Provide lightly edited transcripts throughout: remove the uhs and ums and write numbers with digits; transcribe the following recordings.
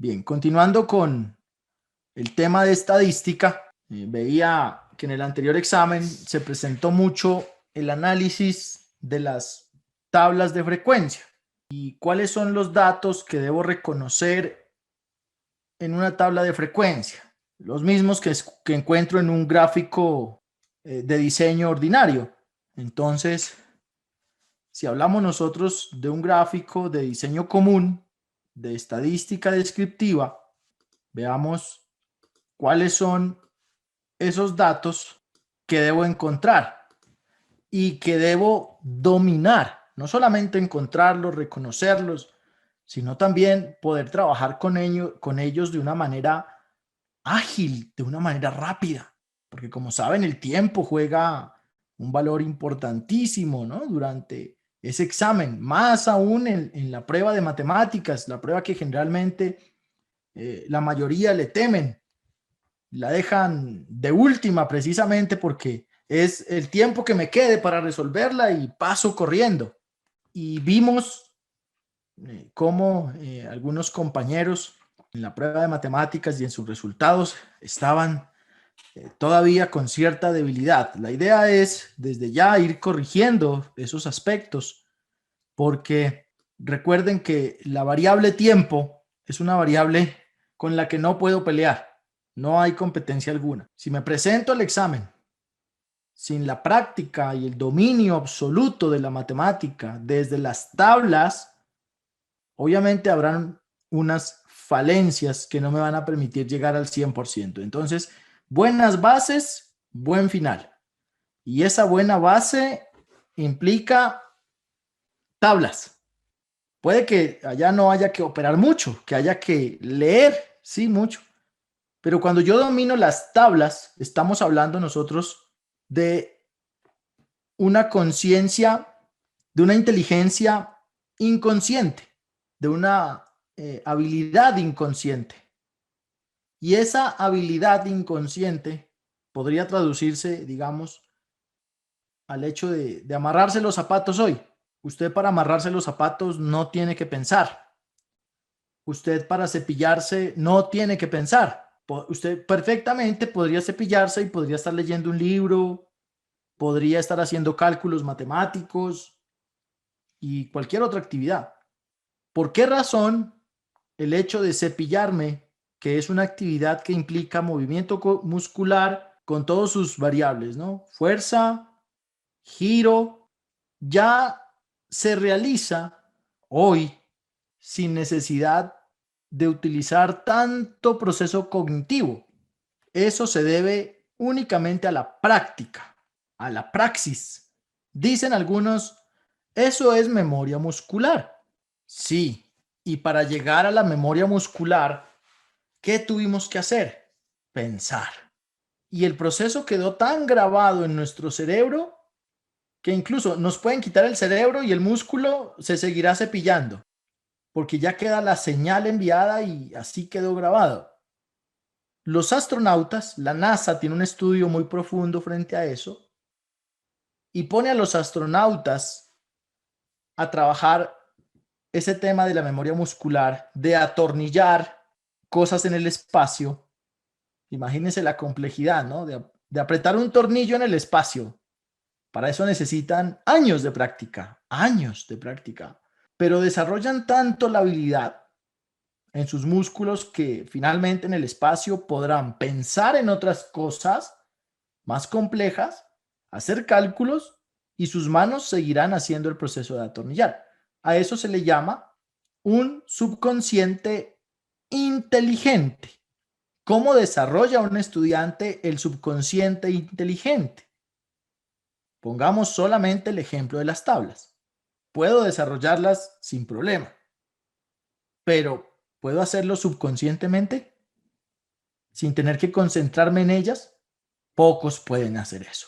Bien, continuando con el tema de estadística, veía que en el anterior examen se presentó mucho el análisis de las tablas de frecuencia y cuáles son los datos que debo reconocer en una tabla de frecuencia, los mismos que encuentro en un gráfico de diseño ordinario. Entonces, si hablamos nosotros de un gráfico de diseño común, de estadística descriptiva, veamos cuáles son esos datos que debo encontrar y que debo dominar. No solamente encontrarlos, reconocerlos, sino también poder trabajar con ellos de una manera ágil, de una manera rápida. Porque como saben, el tiempo juega un valor importantísimo, ¿no? Durante ese examen, más aún en la prueba de matemáticas, la prueba que generalmente la mayoría le temen, la dejan de última precisamente porque es el tiempo que me quede para resolverla y paso corriendo. Y vimos cómo algunos compañeros en la prueba de matemáticas y en sus resultados estaban todavía con cierta debilidad. La idea es desde ya ir corrigiendo esos aspectos porque recuerden que la variable tiempo es una variable con la que no puedo pelear. No hay competencia alguna. Si me presento al examen sin la práctica y el dominio absoluto de la matemática desde las tablas, obviamente habrán unas falencias que no me van a permitir llegar al 100%. Entonces, buenas bases, buen final. Y esa buena base implica tablas. Puede que allá no haya que operar mucho, que haya que leer, sí, mucho. Pero cuando yo domino las tablas, estamos hablando nosotros de una conciencia, de una inteligencia inconsciente, de una habilidad inconsciente. Y esa habilidad inconsciente podría traducirse, digamos, al hecho de amarrarse los zapatos hoy. Usted para amarrarse los zapatos no tiene que pensar. Usted para cepillarse no tiene que pensar. Usted perfectamente podría cepillarse y podría estar leyendo un libro, podría estar haciendo cálculos matemáticos y cualquier otra actividad. ¿Por qué razón el hecho de cepillarme, que es una actividad que implica movimiento muscular con todas sus variables, ¿no? Fuerza, giro, ya se realiza hoy sin necesidad de utilizar tanto proceso cognitivo? Eso se debe únicamente a la práctica, a la praxis. Dicen algunos, eso es memoria muscular. Sí, y para llegar a la memoria muscular, ¿qué tuvimos que hacer? Pensar. Y el proceso quedó tan grabado en nuestro cerebro que incluso nos pueden quitar el cerebro y el músculo se seguirá cepillando, porque ya queda la señal enviada y así quedó grabado. Los astronautas, la NASA tiene un estudio muy profundo frente a eso y pone a los astronautas a trabajar ese tema de la memoria muscular, de atornillar cosas en el espacio. Imagínense la complejidad, ¿no? De apretar un tornillo en el espacio. Para eso necesitan años de práctica, años de práctica. Pero desarrollan tanto la habilidad en sus músculos que finalmente en el espacio podrán pensar en otras cosas más complejas, hacer cálculos y sus manos seguirán haciendo el proceso de atornillar. A eso se le llama un subconsciente inteligente. ¿Cómo desarrolla un estudiante el subconsciente inteligente? Pongamos solamente el ejemplo de las tablas. Puedo desarrollarlas sin problema, pero ¿puedo hacerlo subconscientemente sin tener que concentrarme en ellas? Pocos pueden hacer eso.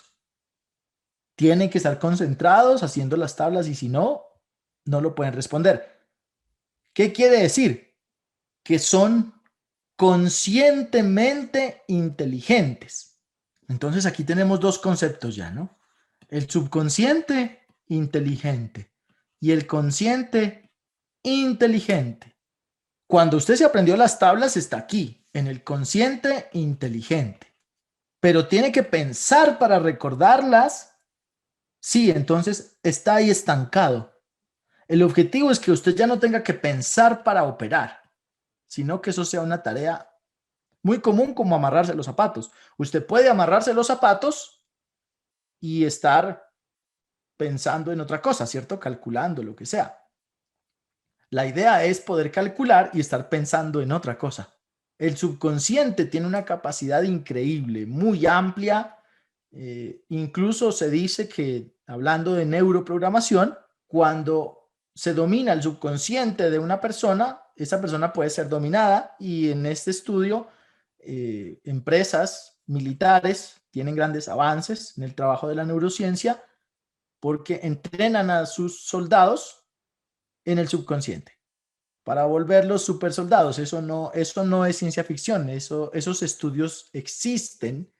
Tienen que estar concentrados haciendo las tablas y si no, no lo pueden responder. ¿Qué quiere decir? Que son conscientemente inteligentes. Entonces aquí tenemos dos conceptos ya, ¿no? El subconsciente inteligente y el consciente inteligente. Cuando usted se aprendió las tablas, está aquí, en el consciente inteligente. Pero tiene que pensar para recordarlas. Sí, entonces está ahí estancado. El objetivo es que usted ya no tenga que pensar para operar, sino que eso sea una tarea muy común como amarrarse los zapatos. Usted puede amarrarse los zapatos y estar pensando en otra cosa, ¿cierto? Calculando, lo que sea. La idea es poder calcular y estar pensando en otra cosa. El subconsciente tiene una capacidad increíble, muy amplia. Incluso se dice que, hablando de neuroprogramación, cuando se domina el subconsciente de una persona, esa persona puede ser dominada, y en este estudio, empresas militares tienen grandes avances en el trabajo de la neurociencia porque entrenan a sus soldados en el subconsciente para volverlos super soldados. Eso no es ciencia ficción, esos estudios existen.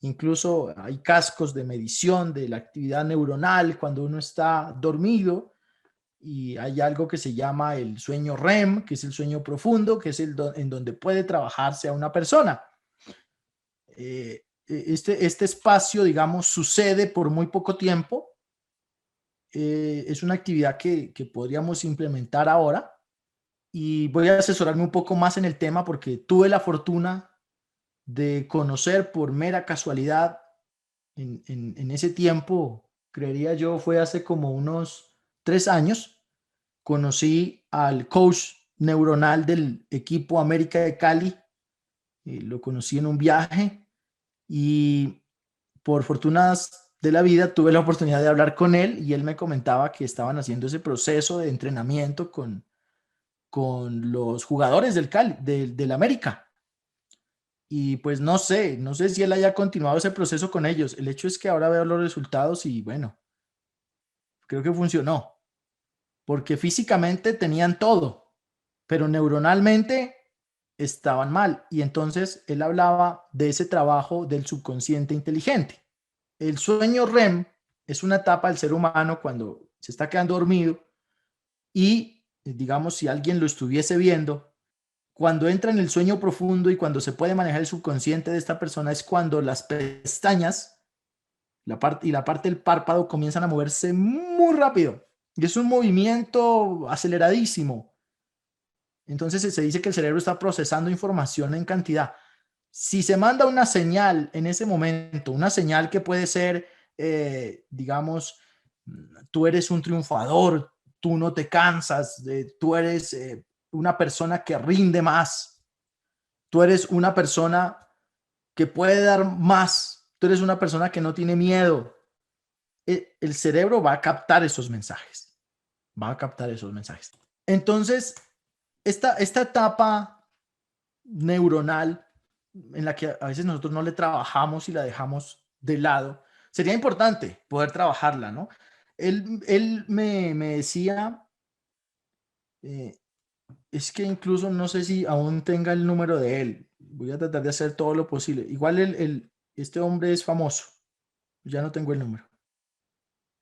Incluso hay cascos de medición de la actividad neuronal cuando uno está dormido, y hay algo que se llama el sueño REM, que es el sueño profundo, que es en donde puede trabajarse a una persona. Este espacio, digamos, sucede por muy poco tiempo. Es una actividad que podríamos implementar ahora, y voy a asesorarme un poco más en el tema porque tuve la fortuna de conocer por mera casualidad en ese tiempo, creería yo, fue hace como unos 3 años, conocí al coach neuronal del equipo América de Cali. Lo conocí en un viaje y por fortunas de la vida tuve la oportunidad de hablar con él, y él me comentaba que estaban haciendo ese proceso de entrenamiento con los jugadores del América. Y pues no sé si él haya continuado ese proceso con ellos. El hecho es que ahora veo los resultados y bueno, creo que funcionó, porque físicamente tenían todo, pero neuronalmente estaban mal. Y entonces él hablaba de ese trabajo del subconsciente inteligente. El sueño REM es una etapa del ser humano cuando se está quedando dormido, y digamos, si alguien lo estuviese viendo, cuando entra en el sueño profundo y cuando se puede manejar el subconsciente de esta persona, es cuando las pestañas la parte del párpado comienzan a moverse muy rápido. Y es un movimiento aceleradísimo. Entonces se dice que el cerebro está procesando información en cantidad. Si se manda una señal en ese momento, una señal que puede ser, digamos, tú eres un triunfador, tú no te cansas, tú eres una persona que rinde más, tú eres una persona que puede dar más, tú eres una persona que no tiene miedo. El cerebro va a captar esos mensajes, va a captar esos mensajes. Entonces, esta etapa neuronal en la que a veces nosotros no le trabajamos y la dejamos de lado, sería importante poder trabajarla, ¿no? Él me decía, eh, es que incluso no sé si aún tenga el número de él. Voy a tratar de hacer todo lo posible. Igual este hombre es famoso. Ya no tengo el número,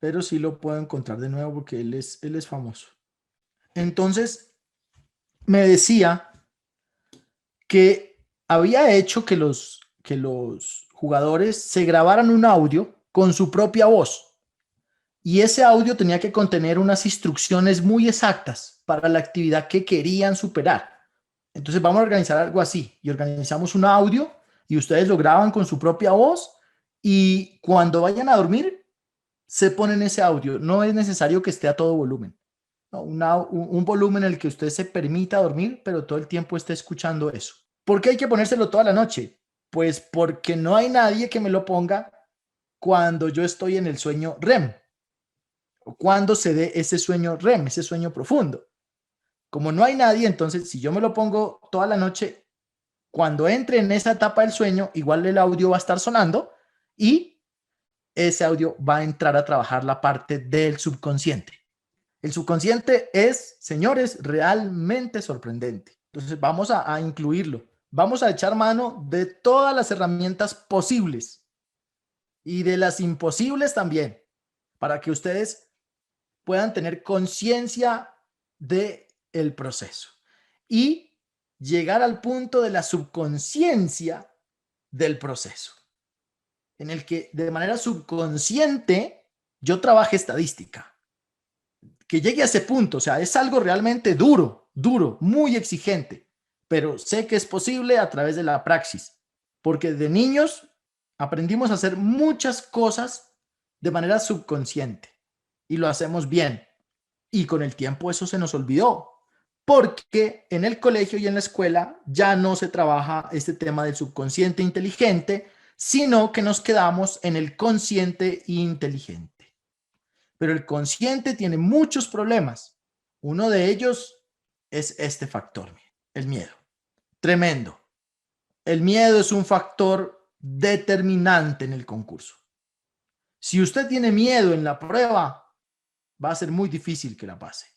pero sí lo puedo encontrar de nuevo porque él es famoso. Entonces, me decía que había hecho que los jugadores se grabaran un audio con su propia voz, y ese audio tenía que contener unas instrucciones muy exactas para la actividad que querían superar. Entonces vamos a organizar algo así, y organizamos un audio y ustedes lo graban con su propia voz, y cuando vayan a dormir se ponen ese audio. No es necesario que esté a todo volumen, ¿no? Un volumen en el que usted se permita dormir, pero todo el tiempo esté escuchando eso. ¿Por qué hay que ponérselo toda la noche? Pues porque no hay nadie que me lo ponga cuando yo estoy en el sueño REM, o cuando se dé ese sueño REM, ese sueño profundo. Como no hay nadie, entonces si yo me lo pongo toda la noche, cuando entre en esa etapa del sueño, igual el audio va a estar sonando, y ese audio va a entrar a trabajar la parte del subconsciente. El subconsciente es, señores, realmente sorprendente. Entonces vamos a incluirlo. Vamos a echar mano de todas las herramientas posibles y de las imposibles también, para que ustedes puedan tener conciencia del proceso. Y llegar al punto de la subconsciencia del proceso, en el que de manera subconsciente yo trabaje estadística, que llegue a ese punto. O sea, es algo realmente duro, duro, muy exigente, pero sé que es posible a través de la praxis, porque de niños aprendimos a hacer muchas cosas de manera subconsciente y lo hacemos bien. Y con el tiempo eso se nos olvidó, porque en el colegio y en la escuela ya no se trabaja este tema del subconsciente inteligente, sino que nos quedamos en el consciente inteligente. Pero el consciente tiene muchos problemas. Uno de ellos es este factor, el miedo. Tremendo. El miedo es un factor determinante en el concurso. Si usted tiene miedo en la prueba, va a ser muy difícil que la pase.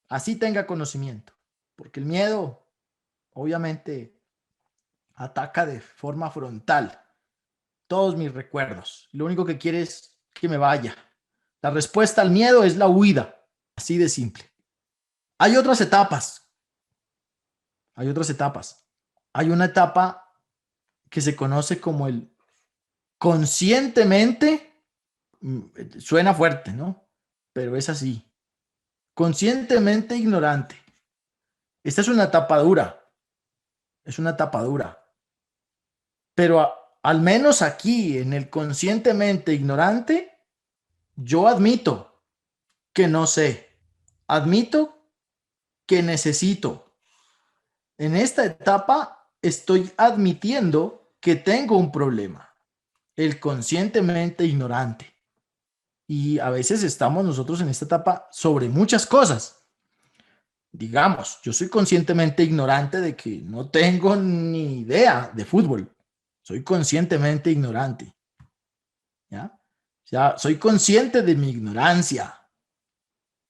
Así tenga conocimiento, porque el miedo obviamente ataca de forma frontal todos mis recuerdos. Lo único que quiere es que me vaya. La respuesta al miedo es la huida, así de simple. Hay otras etapas, hay otras etapas. Hay una etapa que se conoce como el conscientemente, suena fuerte, ¿no? Pero es así. Conscientemente ignorante. Esta es una etapa dura, es una etapa dura. Pero al menos aquí, en el conscientemente ignorante, yo admito que no sé, admito que necesito. En esta etapa estoy admitiendo que tengo un problema, el conscientemente ignorante. Y a veces estamos nosotros en esta etapa sobre muchas cosas. Digamos, yo soy conscientemente ignorante de que no tengo ni idea de fútbol. Soy conscientemente ignorante. ¿Ya? O sea, soy consciente de mi ignorancia,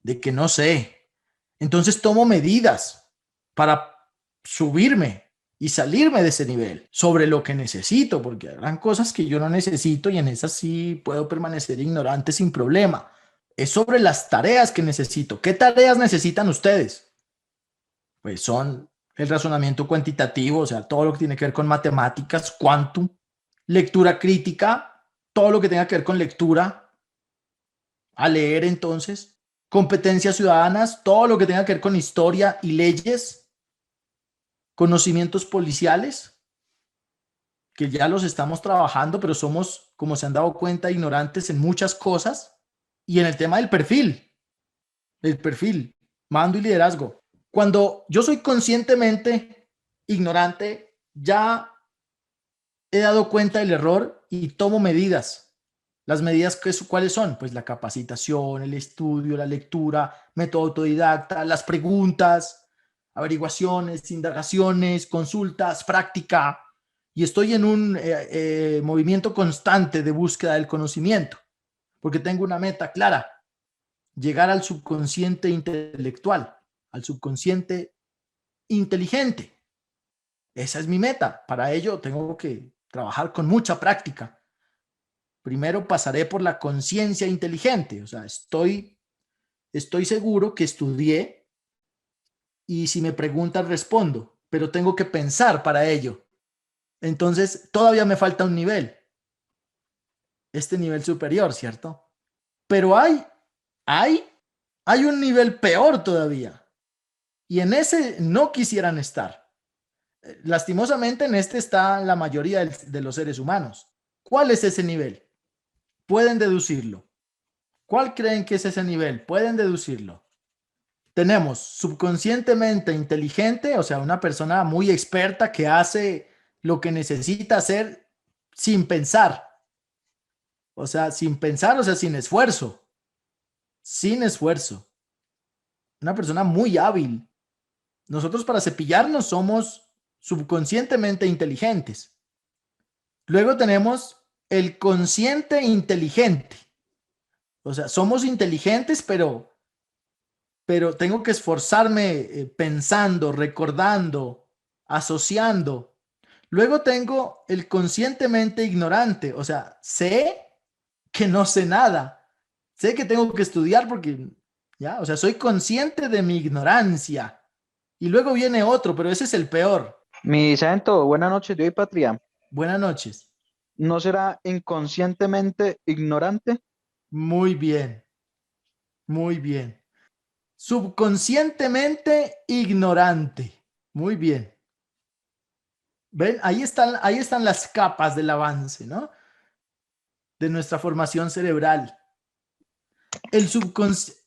de que no sé. Entonces tomo medidas para subirme y salirme de ese nivel sobre lo que necesito, porque habrán cosas que yo no necesito y en esas sí puedo permanecer ignorante sin problema. Es sobre las tareas que necesito. ¿Qué tareas necesitan ustedes? Pues son el razonamiento cuantitativo, o sea, todo lo que tiene que ver con matemáticas, quantum, lectura crítica, todo lo que tenga que ver con lectura, a leer entonces, competencias ciudadanas, todo lo que tenga que ver con historia y leyes, conocimientos policiales, que ya los estamos trabajando, pero somos, como se han dado cuenta, ignorantes en muchas cosas. Y en el tema del perfil, mando y liderazgo. Cuando yo soy conscientemente ignorante, ya he dado cuenta del error y tomo medidas. Las medidas, ¿cuáles son? Pues la capacitación, el estudio, la lectura, método autodidacta, las preguntas, averiguaciones, indagaciones, consultas, práctica. Y estoy en un movimiento constante de búsqueda del conocimiento, porque tengo una meta clara: llegar al subconsciente intelectual, al subconsciente inteligente. Esa es mi meta. Para ello tengo que trabajar con mucha práctica. Primero pasaré por la conciencia inteligente, o sea, estoy seguro que estudié y si me preguntan respondo, pero tengo que pensar para ello. Entonces, todavía me falta un nivel, este nivel superior, ¿cierto? Pero hay, hay un nivel peor todavía y en ese no quisieran estar. Lastimosamente en este está la mayoría de los seres humanos. ¿Cuál es ese nivel? Pueden deducirlo. ¿Cuál creen que es ese nivel? Pueden deducirlo. Tenemos subconscientemente inteligente, o sea, una persona muy experta que hace lo que necesita hacer sin pensar. O sea, sin pensar, o sea, sin esfuerzo. Sin esfuerzo. Una persona muy hábil. Nosotros para cepillarnos somos subconscientemente inteligentes. Luego tenemos el consciente inteligente. O sea, somos inteligentes, pero tengo que esforzarme pensando, recordando, asociando. Luego tengo el conscientemente ignorante, o sea, sé que no sé nada, sé que tengo que estudiar porque, ya, o sea, soy consciente de mi ignorancia Y luego viene otro, pero ese es el peor. Mi Santo, buenas noches, Dios y patria. Buenas noches. ¿No será inconscientemente ignorante? Muy bien, muy bien. Subconscientemente ignorante. Muy bien. ¿Ven? Ahí están las capas del avance, ¿no? De nuestra formación cerebral.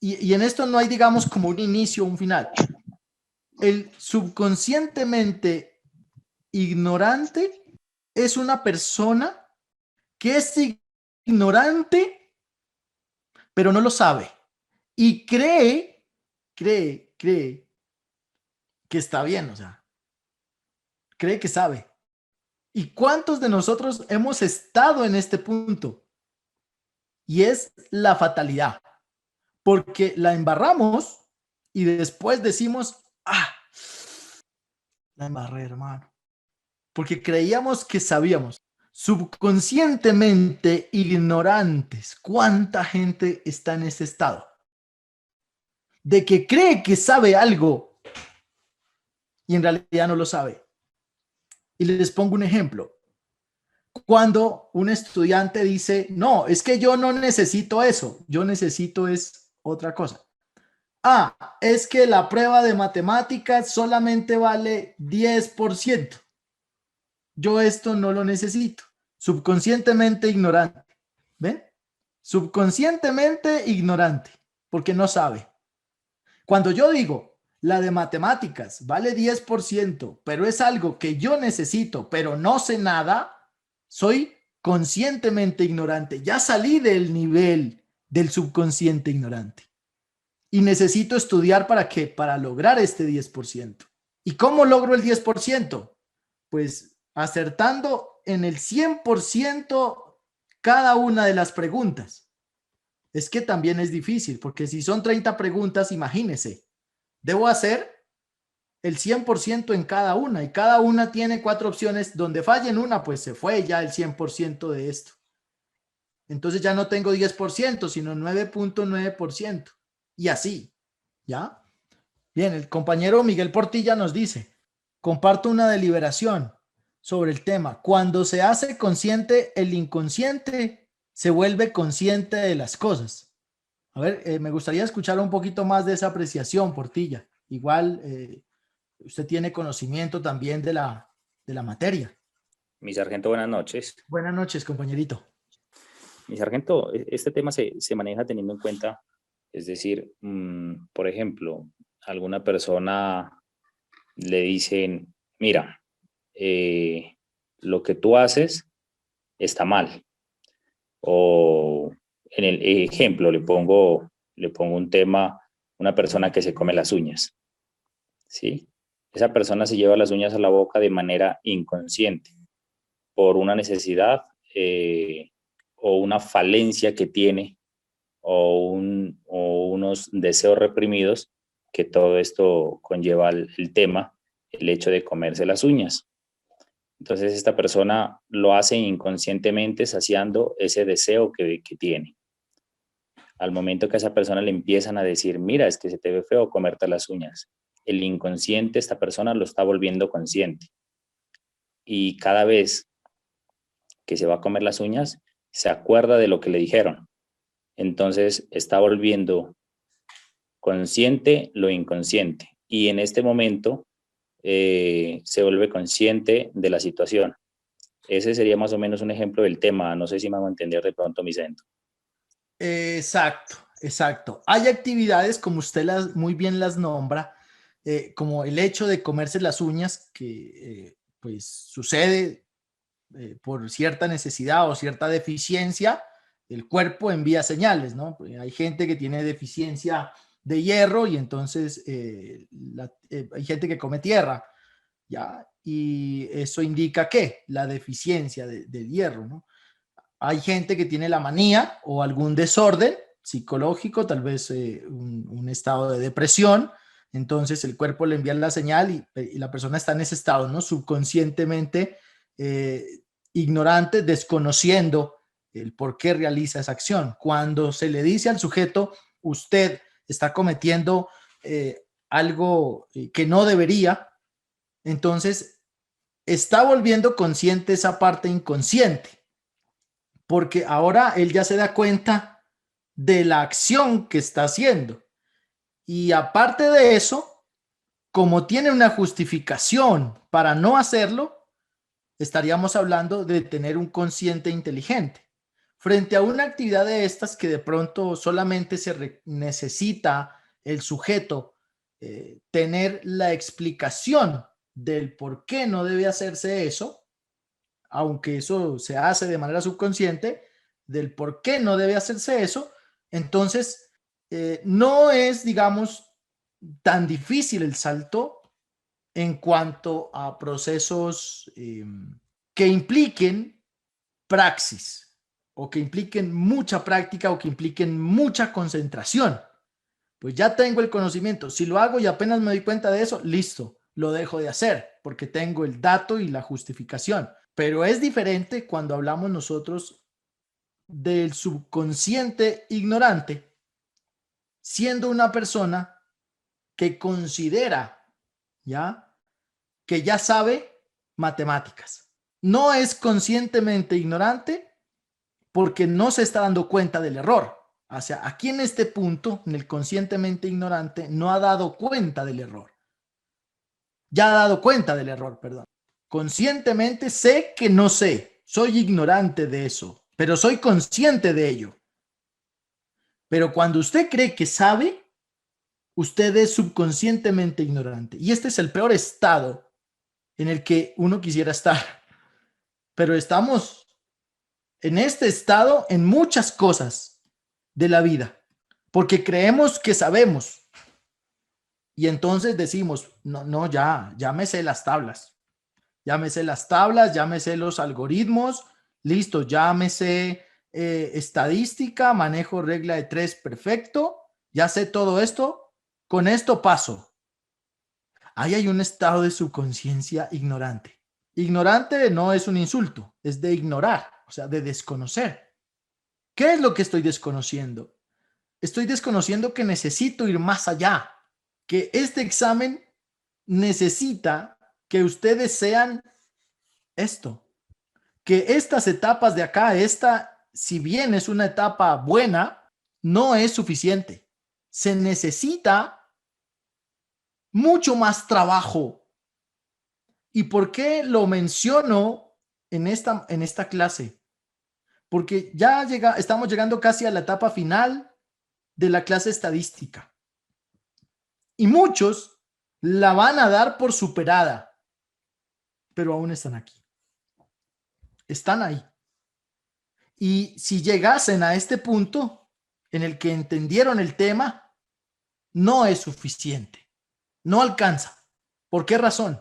Y en esto no hay, digamos, como un inicio o un final. El subconscientemente ignorante es una persona que es ignorante, pero no lo sabe. Y cree que está bien, o sea, cree que sabe. ¿Y cuántos de nosotros hemos estado en este punto? Y es la fatalidad, porque la embarramos y después decimos, ah, la embarré, hermano, porque creíamos que sabíamos. Subconscientemente ignorantes. ¿Cuánta gente está en ese estado? De que cree que sabe algo y en realidad no lo sabe. Y les pongo un ejemplo. Cuando un estudiante dice, no, es que yo no necesito eso, yo necesito es otra cosa. Ah, es que la prueba de matemáticas solamente vale 10%. Yo esto no lo necesito. Subconscientemente ignorante. ¿Ven? Subconscientemente ignorante, porque no sabe. Cuando yo digo, la de matemáticas vale 10%, pero es algo que yo necesito, pero no sé nada, soy conscientemente ignorante. Ya salí del nivel del subconsciente ignorante. Y necesito estudiar para qué, para lograr este 10%. ¿Y cómo logro el 10%? Pues acertando en el 100% cada una de las preguntas. Es que también es difícil, porque si son 30 preguntas, imagínese, debo hacer el 100% en cada una, y cada una tiene 4 opciones. Donde falle en una, pues se fue ya el 100% de esto. Entonces ya no tengo 10%, sino 9.9%. Y así, ¿ya? Bien, el compañero Miguel Portilla nos dice, comparto una deliberación sobre el tema. Cuando se hace consciente, el inconsciente se vuelve consciente de las cosas. A ver, me gustaría escuchar un poquito más de esa apreciación, Portilla. Igual usted tiene conocimiento también de la materia. Mi sargento, buenas noches. Buenas noches, compañerito. Mi sargento, este tema se maneja teniendo en cuenta, es decir, por ejemplo, alguna persona le dicen, mira, lo que tú haces está mal. O en el ejemplo, le pongo un tema, una persona que se come las uñas, ¿sí? Esa persona se lleva las uñas a la boca de manera inconsciente por una necesidad o una falencia que tiene o unos deseos reprimidos, que todo esto conlleva el tema, el hecho de comerse las uñas. Entonces esta persona lo hace inconscientemente saciando ese deseo que tiene. Al momento que a esa persona le empiezan a decir, mira, es que se te ve feo comerte las uñas, el inconsciente, esta persona lo está volviendo consciente. Y cada vez que se va a comer las uñas, se acuerda de lo que le dijeron. Entonces está volviendo consciente lo inconsciente. Y en este momento se vuelve consciente de la situación. Ese sería más o menos un ejemplo del tema. No sé si me hago entender de pronto, mi centro. Exacto, exacto. Hay actividades, como usted muy bien las nombra, como el hecho de comerse las uñas, que pues sucede por cierta necesidad o cierta deficiencia. El cuerpo envía señales, ¿no? Hay gente que tiene deficiencia de hierro y entonces hay gente que come tierra, ¿ya? Y eso indica ¿qué? La deficiencia del hierro, ¿no? Hay gente que tiene la manía o algún desorden psicológico, tal vez un estado de depresión, entonces el cuerpo le envía la señal y la persona está en ese estado, ¿no? Subconscientemente ignorante, desconociendo el por qué realiza esa acción. Cuando se le dice al sujeto, usted está cometiendo algo que no debería, entonces está volviendo consciente esa parte inconsciente, porque ahora él ya se da cuenta de la acción que está haciendo. Y aparte de eso, como tiene una justificación para no hacerlo, estaríamos hablando de tener un consciente inteligente. Frente a una actividad de estas que de pronto solamente necesita el sujeto tener la explicación del por qué no debe hacerse eso, aunque eso se hace de manera subconsciente, del por qué no debe hacerse eso, entonces no es, digamos, tan difícil el salto en cuanto a procesos que impliquen praxis o que impliquen mucha práctica o que impliquen mucha concentración. Pues ya tengo el conocimiento. Si lo hago y apenas me doy cuenta de eso, listo, lo dejo de hacer porque tengo el dato y la justificación. Pero es diferente cuando hablamos nosotros del subconsciente ignorante, siendo una persona que considera, ¿ya?, que ya sabe matemáticas. No es conscientemente ignorante porque no se está dando cuenta del error. O sea, aquí en este punto, en el conscientemente ignorante, no ha dado cuenta del error. Ya ha dado cuenta del error, perdón. Conscientemente sé que no sé, soy ignorante de eso, pero soy consciente de ello. Pero cuando usted cree que sabe, usted es subconscientemente ignorante. Y este es el peor estado en el que uno quisiera estar. Pero estamos en este estado en muchas cosas de la vida, porque creemos que sabemos. Y entonces decimos, no, ya me sé las tablas. Ya me sé las tablas, ya me sé los algoritmos, listo, ya me sé estadística, manejo regla de 3 perfecto, ya sé todo esto, con esto paso. Ahí hay un estado de subconsciencia ignorante. Ignorante no es un insulto, es de ignorar, o sea, de desconocer. ¿Qué es lo que estoy desconociendo? Estoy desconociendo que necesito ir más allá, que este examen necesita que ustedes sean esto, que estas etapas de acá, si bien es una etapa buena, no es suficiente. Se necesita mucho más trabajo. ¿Y por qué lo menciono en esta clase? Porque estamos llegando casi a la etapa final de la clase estadística. Y muchos la van a dar por superada, pero aún están aquí. Están ahí. Y si llegasen a este punto en el que entendieron el tema, no es suficiente. No alcanza. ¿Por qué razón?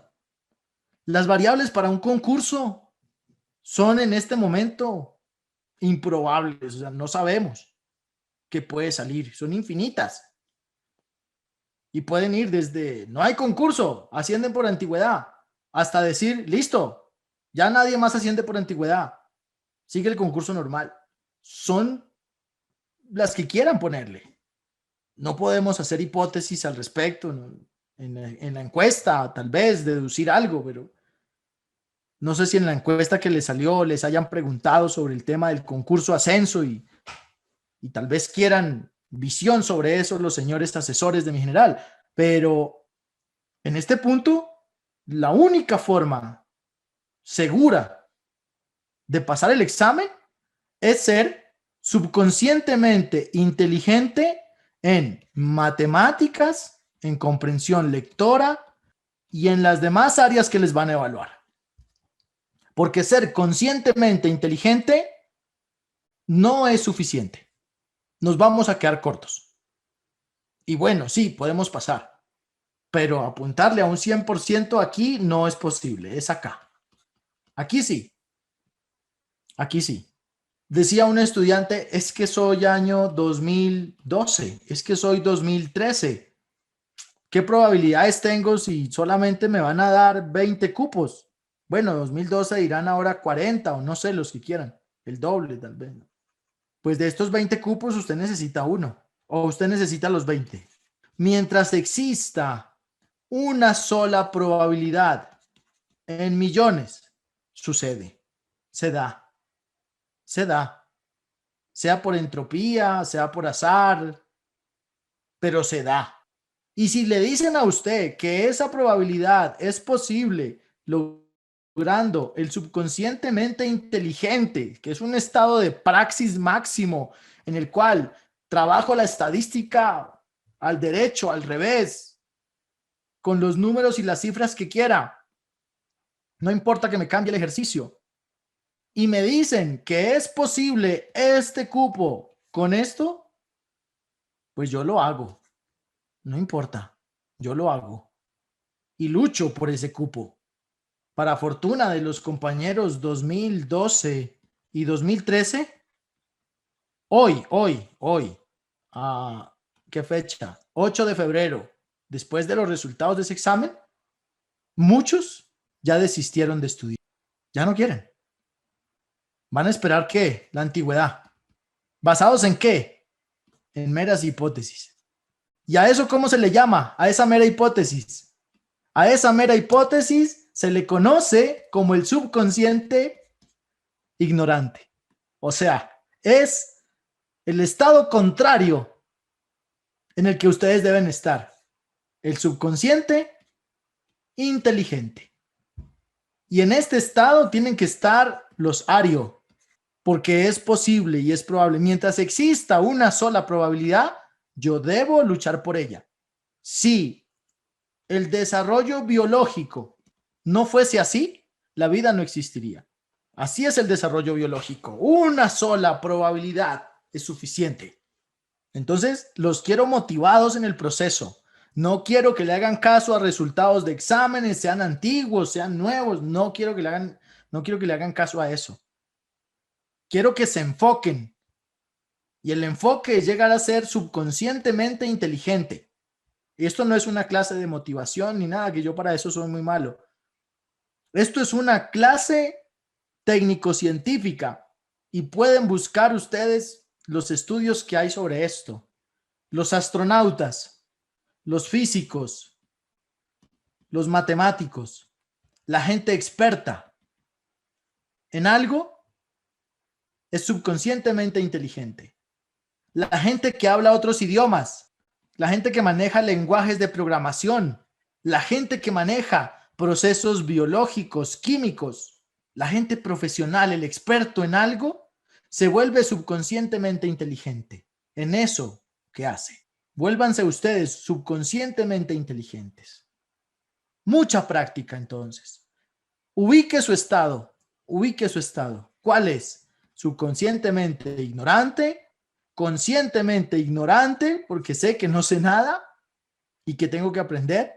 Las variables para un concurso son en este momento improbables. O sea, no sabemos qué puede salir. Son infinitas. Y pueden ir desde no hay concurso, ascienden por antigüedad, hasta decir, listo, ya nadie más asciende por antigüedad. Sigue el concurso normal. Son las que quieran ponerle. No podemos hacer hipótesis al respecto, ¿no? En la encuesta, tal vez deducir algo, pero no sé si en la encuesta que les salió les hayan preguntado sobre el tema del concurso ascenso y tal vez quieran visión sobre eso los señores asesores de mi general. Pero en este punto, la única forma segura de pasar el examen es ser subconscientemente inteligente en matemáticas, en comprensión lectora y en las demás áreas que les van a evaluar. Porque ser conscientemente inteligente no es suficiente. Nos vamos a quedar cortos. Y bueno, sí, podemos pasar, pero apuntarle a un 100% aquí no es posible, es acá. Aquí sí. Aquí sí. Decía un estudiante, es que soy año 2012, es que soy 2013. ¿Qué probabilidades tengo si solamente me van a dar 20 cupos? Bueno, 2012 dirán ahora 40 o no sé, los que quieran, el doble tal vez. Pues de estos 20 cupos usted necesita uno o usted necesita los 20. Mientras exista una sola probabilidad en millones, sucede, se da, sea por entropía, sea por azar, pero se da. Y si le dicen a usted que esa probabilidad es posible logrando el subconscientemente inteligente, que es un estado de praxis máximo en el cual trabajo la estadística al derecho, al revés, con los números y las cifras que quiera, no importa que me cambie el ejercicio, y me dicen que es posible este cupo con esto, pues yo lo hago. No importa, yo lo hago y lucho por ese cupo. Para fortuna de los compañeros 2012 y 2013, hoy, ¿qué fecha? 8 de febrero, después de los resultados de ese examen, muchos ya desistieron de estudiar. Ya no quieren. Van a esperar ¿qué? La antigüedad. ¿Basados en qué? En meras hipótesis. ¿Y a eso cómo se le llama? A esa mera hipótesis. A esa mera hipótesis se le conoce como el subconsciente ignorante. O sea, es el estado contrario en el que ustedes deben estar. El subconsciente inteligente. Y en este estado tienen que estar los Ario, porque es posible y es probable. Mientras exista una sola probabilidad, yo debo luchar por ella. Si el desarrollo biológico no fuese así, la vida no existiría. Así es el desarrollo biológico. Una sola probabilidad es suficiente. Entonces, los quiero motivados en el proceso. No quiero que le hagan caso a resultados de exámenes, sean antiguos, sean nuevos. No quiero que le hagan caso a eso. Quiero que se enfoquen. Y el enfoque es llegar a ser subconscientemente inteligente. Esto no es una clase de motivación ni nada, que yo para eso soy muy malo. Esto es una clase técnico-científica y pueden buscar ustedes los estudios que hay sobre esto. Los astronautas, los físicos, los matemáticos, la gente experta en algo es subconscientemente inteligente. La gente que habla otros idiomas, la gente que maneja lenguajes de programación, la gente que maneja procesos biológicos, químicos, la gente profesional, el experto en algo, se vuelve subconscientemente inteligente en eso que hace. Vuélvanse ustedes subconscientemente inteligentes. Mucha práctica entonces. Ubique su estado. ¿Cuál es? Subconscientemente ignorante, conscientemente ignorante, porque sé que no sé nada y que tengo que aprender,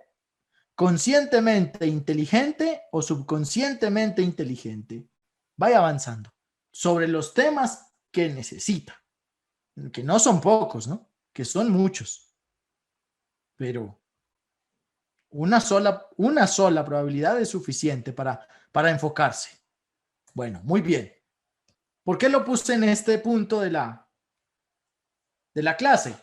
conscientemente inteligente o subconscientemente inteligente. Vaya avanzando sobre los temas que necesita, que no son pocos, ¿no? Que son muchos, pero una sola probabilidad es suficiente para enfocarse. Bueno, muy bien. ¿Por qué lo puse en este punto de la clase?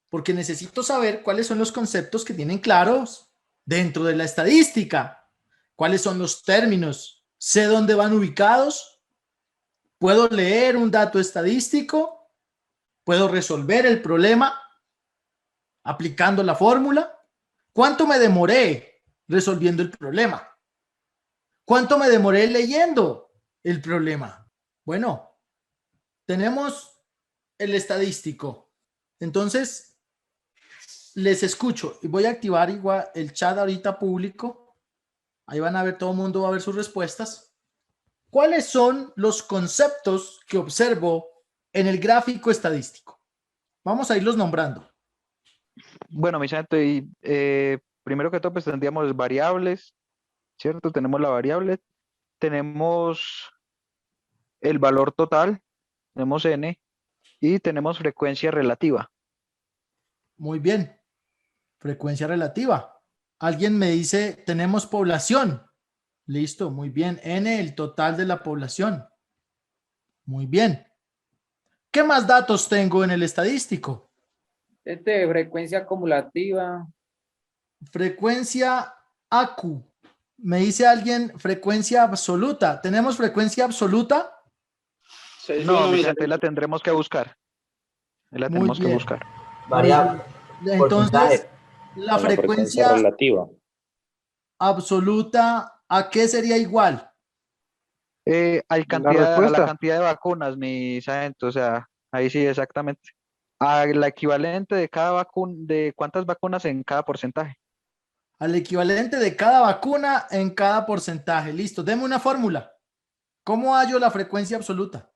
Porque necesito saber cuáles son los conceptos que tienen claros dentro de la estadística. ¿Cuáles son los términos? ¿Sé dónde van ubicados? ¿Puedo leer un dato estadístico? ¿Puedo resolver el problema aplicando la fórmula? ¿Cuánto me demoré resolviendo el problema? ¿Cuánto me demoré leyendo el problema? Bueno, tenemos el estadístico. Entonces, les escucho y voy a activar igual el chat ahorita público. Ahí van a ver, todo el mundo va a ver sus respuestas. ¿Cuáles son los conceptos que observo en el gráfico estadístico? Vamos a irlos nombrando. Bueno, mi santo, y primero que todo, pues tendríamos variables, ¿cierto? Tenemos la variable, tenemos el valor total, tenemos n, y tenemos frecuencia relativa. Muy bien. Frecuencia relativa. Alguien me dice, tenemos población. Listo, muy bien. N, el total de la población. Muy bien. ¿Qué más datos tengo en el estadístico? Frecuencia acumulativa. Frecuencia AQ. Me dice alguien frecuencia absoluta. ¿Tenemos frecuencia absoluta? No, mi gente, la tendremos que buscar. La Muy tenemos que bien. buscar. Variable. Entonces, la Con la frecuencia frecuencia relativa. absoluta, ¿a qué sería igual? A la respuesta. cantidad de vacunas, mi sargento, o sea, ahí sí, exactamente. A la equivalente de cada vacuna, de cuántas vacunas en cada porcentaje. Al equivalente de cada vacuna en cada porcentaje. Listo, deme una fórmula. ¿Cómo hallo la frecuencia absoluta?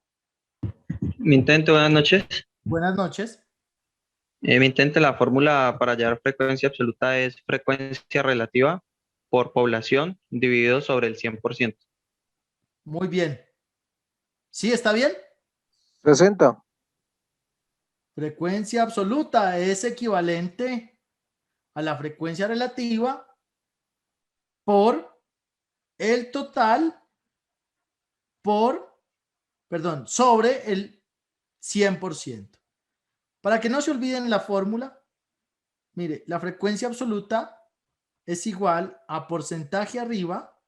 Mi intento, buenas noches. Buenas noches. Mi intento, la fórmula para hallar frecuencia absoluta es frecuencia relativa por población dividido sobre el 100%. Muy bien. ¿Sí está bien? 60. Frecuencia absoluta es equivalente a la frecuencia relativa por el total sobre el 100%. Para que no se olviden la fórmula, mire, la frecuencia absoluta es igual a porcentaje arriba,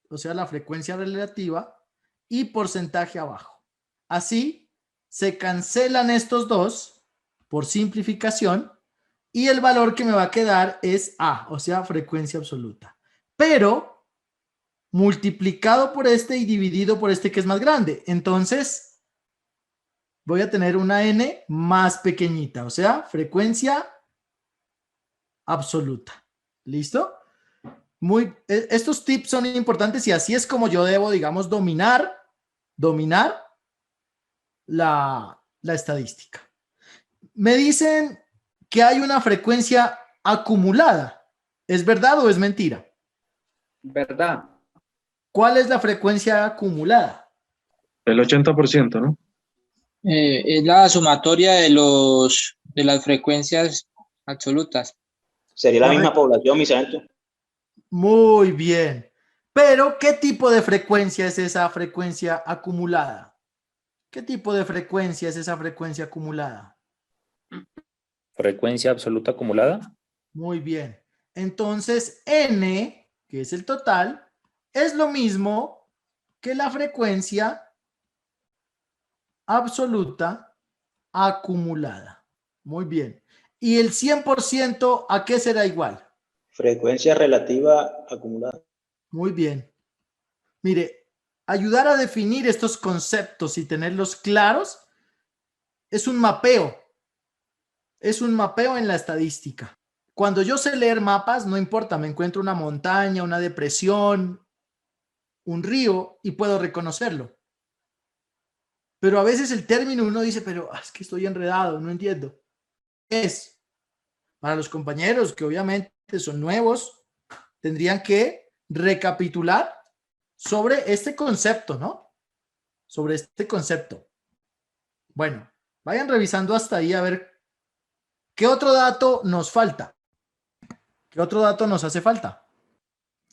o sea, la frecuencia relativa, y porcentaje abajo. Así, se cancelan estos dos por simplificación y el valor que me va a quedar es A, o sea, frecuencia absoluta. Pero multiplicado por este y dividido por este que es más grande. Entonces, voy a tener una N más pequeñita, o sea, frecuencia absoluta. ¿Listo? Estos tips son importantes y así es como yo debo, digamos, dominar la estadística. Me dicen que hay una frecuencia acumulada. ¿Es verdad o es mentira? ¿Verdad? ¿Cuál es la frecuencia acumulada? El 80%, ¿no? Es la sumatoria de las frecuencias absolutas. Sería la Correcto. misma población, mi sargento. Muy bien. Pero, ¿qué tipo de frecuencia es esa frecuencia acumulada? ¿Qué tipo de frecuencia es esa frecuencia acumulada? Frecuencia absoluta acumulada. Muy bien. Entonces, N, que es el total, es lo mismo que la frecuencia absoluta acumulada. Muy bien. ¿Y el 100% a qué será igual? Frecuencia relativa acumulada. Muy bien. Mire, ayudar a definir estos conceptos y tenerlos claros es un mapeo. Es un mapeo en la estadística. Cuando yo sé leer mapas, no importa, me encuentro una montaña, una depresión, un río y puedo reconocerlo. Pero a veces el término uno dice, pero es que estoy enredado, no entiendo. Es para los compañeros que obviamente son nuevos, tendrían que recapitular sobre este concepto, ¿no? Sobre este concepto. Bueno, vayan revisando hasta ahí a ver qué otro dato nos falta. ¿Qué otro dato nos hace falta?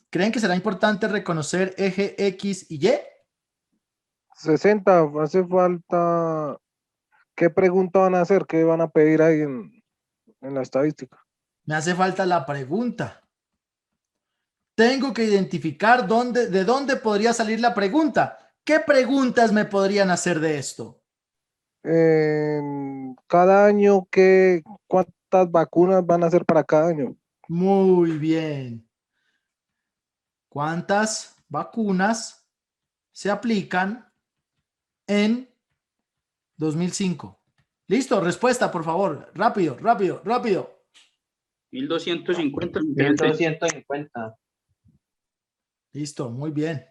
¿Creen que será importante reconocer eje X y Y? 60. Hace falta. ¿Qué pregunta van a hacer? ¿Qué van a pedir ahí en la estadística? Me hace falta la pregunta. Tengo que identificar de dónde podría salir la pregunta. ¿Qué preguntas me podrían hacer de esto? Cada año, ¿cuántas vacunas van a hacer para cada año? Muy bien. ¿Cuántas vacunas se aplican en 2005? Listo, respuesta, por favor. Rápido, rápido, rápido. 1250. 1250. Listo, muy bien.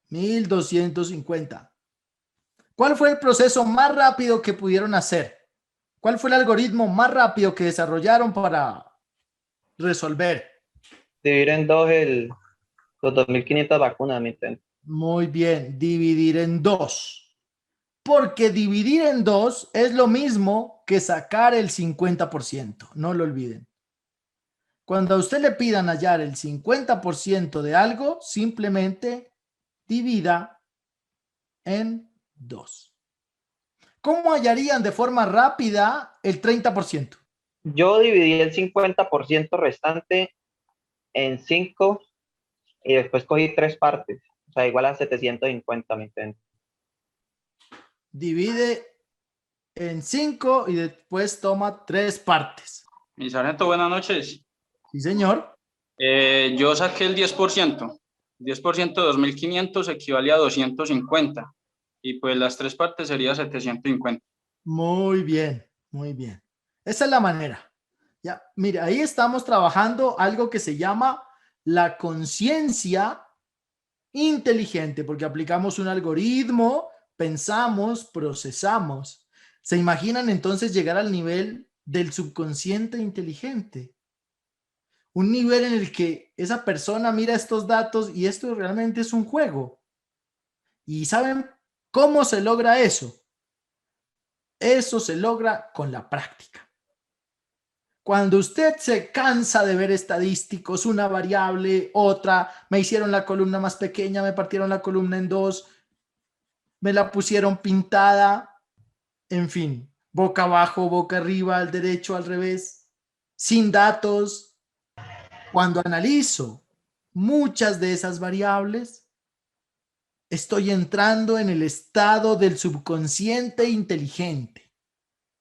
1250. ¿Cuál fue el proceso más rápido que pudieron hacer? ¿Cuál fue el algoritmo más rápido que desarrollaron para resolver? Dividir en dos los 2500 vacunas, mi intento. Muy bien, dividir en dos. Porque dividir en dos es lo mismo que sacar el 50%. No lo olviden. Cuando a usted le pidan hallar el 50% de algo, simplemente divida en 2. ¿Cómo hallarían de forma rápida el 30%? Yo dividí el 50% restante en 5 y después cogí 3 partes. O sea, igual a 750, ¿me entiendes? Divide en 5 y después toma 3 partes. Mi sargento, buenas noches. Sí, señor. Yo saqué el 10%. 10% de 2.500 equivale a 250. Y pues las 3 partes sería 750. Muy bien, muy bien. Esa es la manera. Ya, mire, ahí estamos trabajando algo que se llama la conciencia inteligente, porque aplicamos un algoritmo, pensamos, procesamos. ¿Se imaginan entonces llegar al nivel del subconsciente inteligente? Un nivel en el que esa persona mira estos datos y esto realmente es un juego. ¿Y saben cómo se logra eso? Eso se logra con la práctica. Cuando usted se cansa de ver estadísticos, una variable, otra, me hicieron la columna más pequeña, me partieron la columna en dos, me la pusieron pintada, en fin, boca abajo, boca arriba, al derecho, al revés, sin datos. Cuando analizo muchas de esas variables, estoy entrando en el estado del subconsciente inteligente.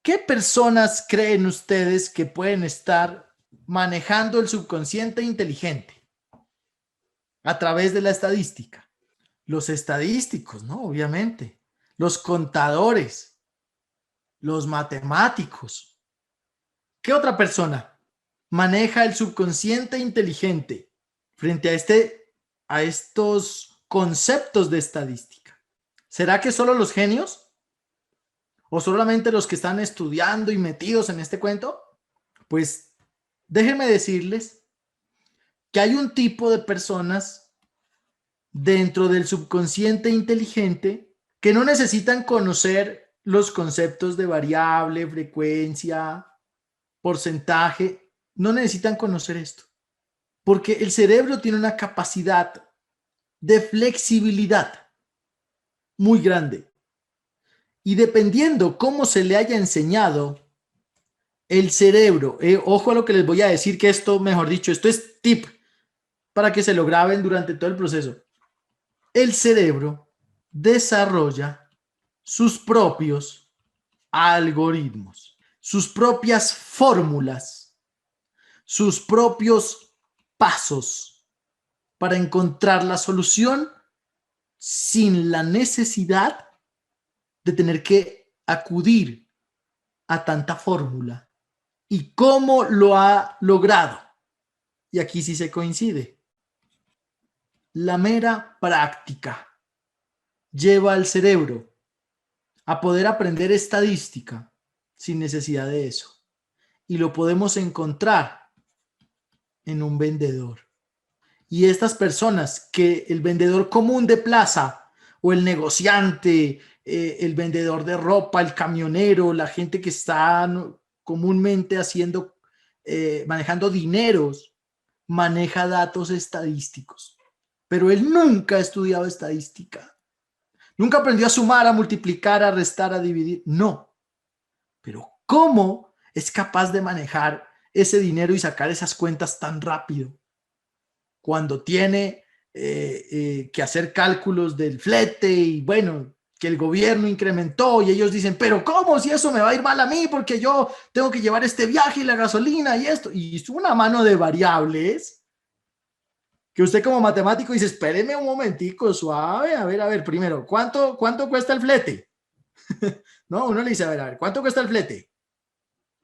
¿Qué personas creen ustedes que pueden estar manejando el subconsciente inteligente a través de la estadística? Los estadísticos, ¿no? Obviamente. Los contadores, los matemáticos. ¿Qué otra persona maneja el subconsciente inteligente frente a estos conceptos de estadística? ¿Será que solo los genios? ¿O solamente los que están estudiando y metidos en este cuento? Pues déjenme decirles que hay un tipo de personas dentro del subconsciente inteligente que no necesitan conocer los conceptos de variable, frecuencia, porcentaje. No necesitan conocer esto, porque el cerebro tiene una capacidad de flexibilidad muy grande. Y dependiendo cómo se le haya enseñado, el cerebro, ojo a lo que les voy a decir, que esto, mejor dicho, esto es tip para que se lo graben durante todo el proceso. El cerebro desarrolla sus propios algoritmos, sus propias fórmulas, sus propios pasos para encontrar la solución sin la necesidad de tener que acudir a tanta fórmula. ¿Y cómo lo ha logrado? Y aquí sí se coincide. La mera práctica lleva al cerebro a poder aprender estadística sin necesidad de eso. Y lo podemos encontrar en un vendedor. Y estas personas que el vendedor común de plaza o el negociante, el vendedor de ropa, el camionero, la gente que está comúnmente manejando dineros, maneja datos estadísticos. Pero él nunca ha estudiado estadística. Nunca aprendió a sumar, a multiplicar, a restar, a dividir. No. Pero ¿cómo es capaz de manejar ese dinero y sacar esas cuentas tan rápido? Cuando tiene que hacer cálculos del flete y bueno, que el gobierno incrementó y ellos dicen, pero ¿cómo? Si eso me va a ir mal a mí porque yo tengo que llevar este viaje y la gasolina y esto. Y es una mano de variables que usted como matemático dice, espéreme un momentico, suave, a ver, primero, ¿cuánto cuesta el flete? No, uno le dice, a ver, ¿cuánto cuesta el flete?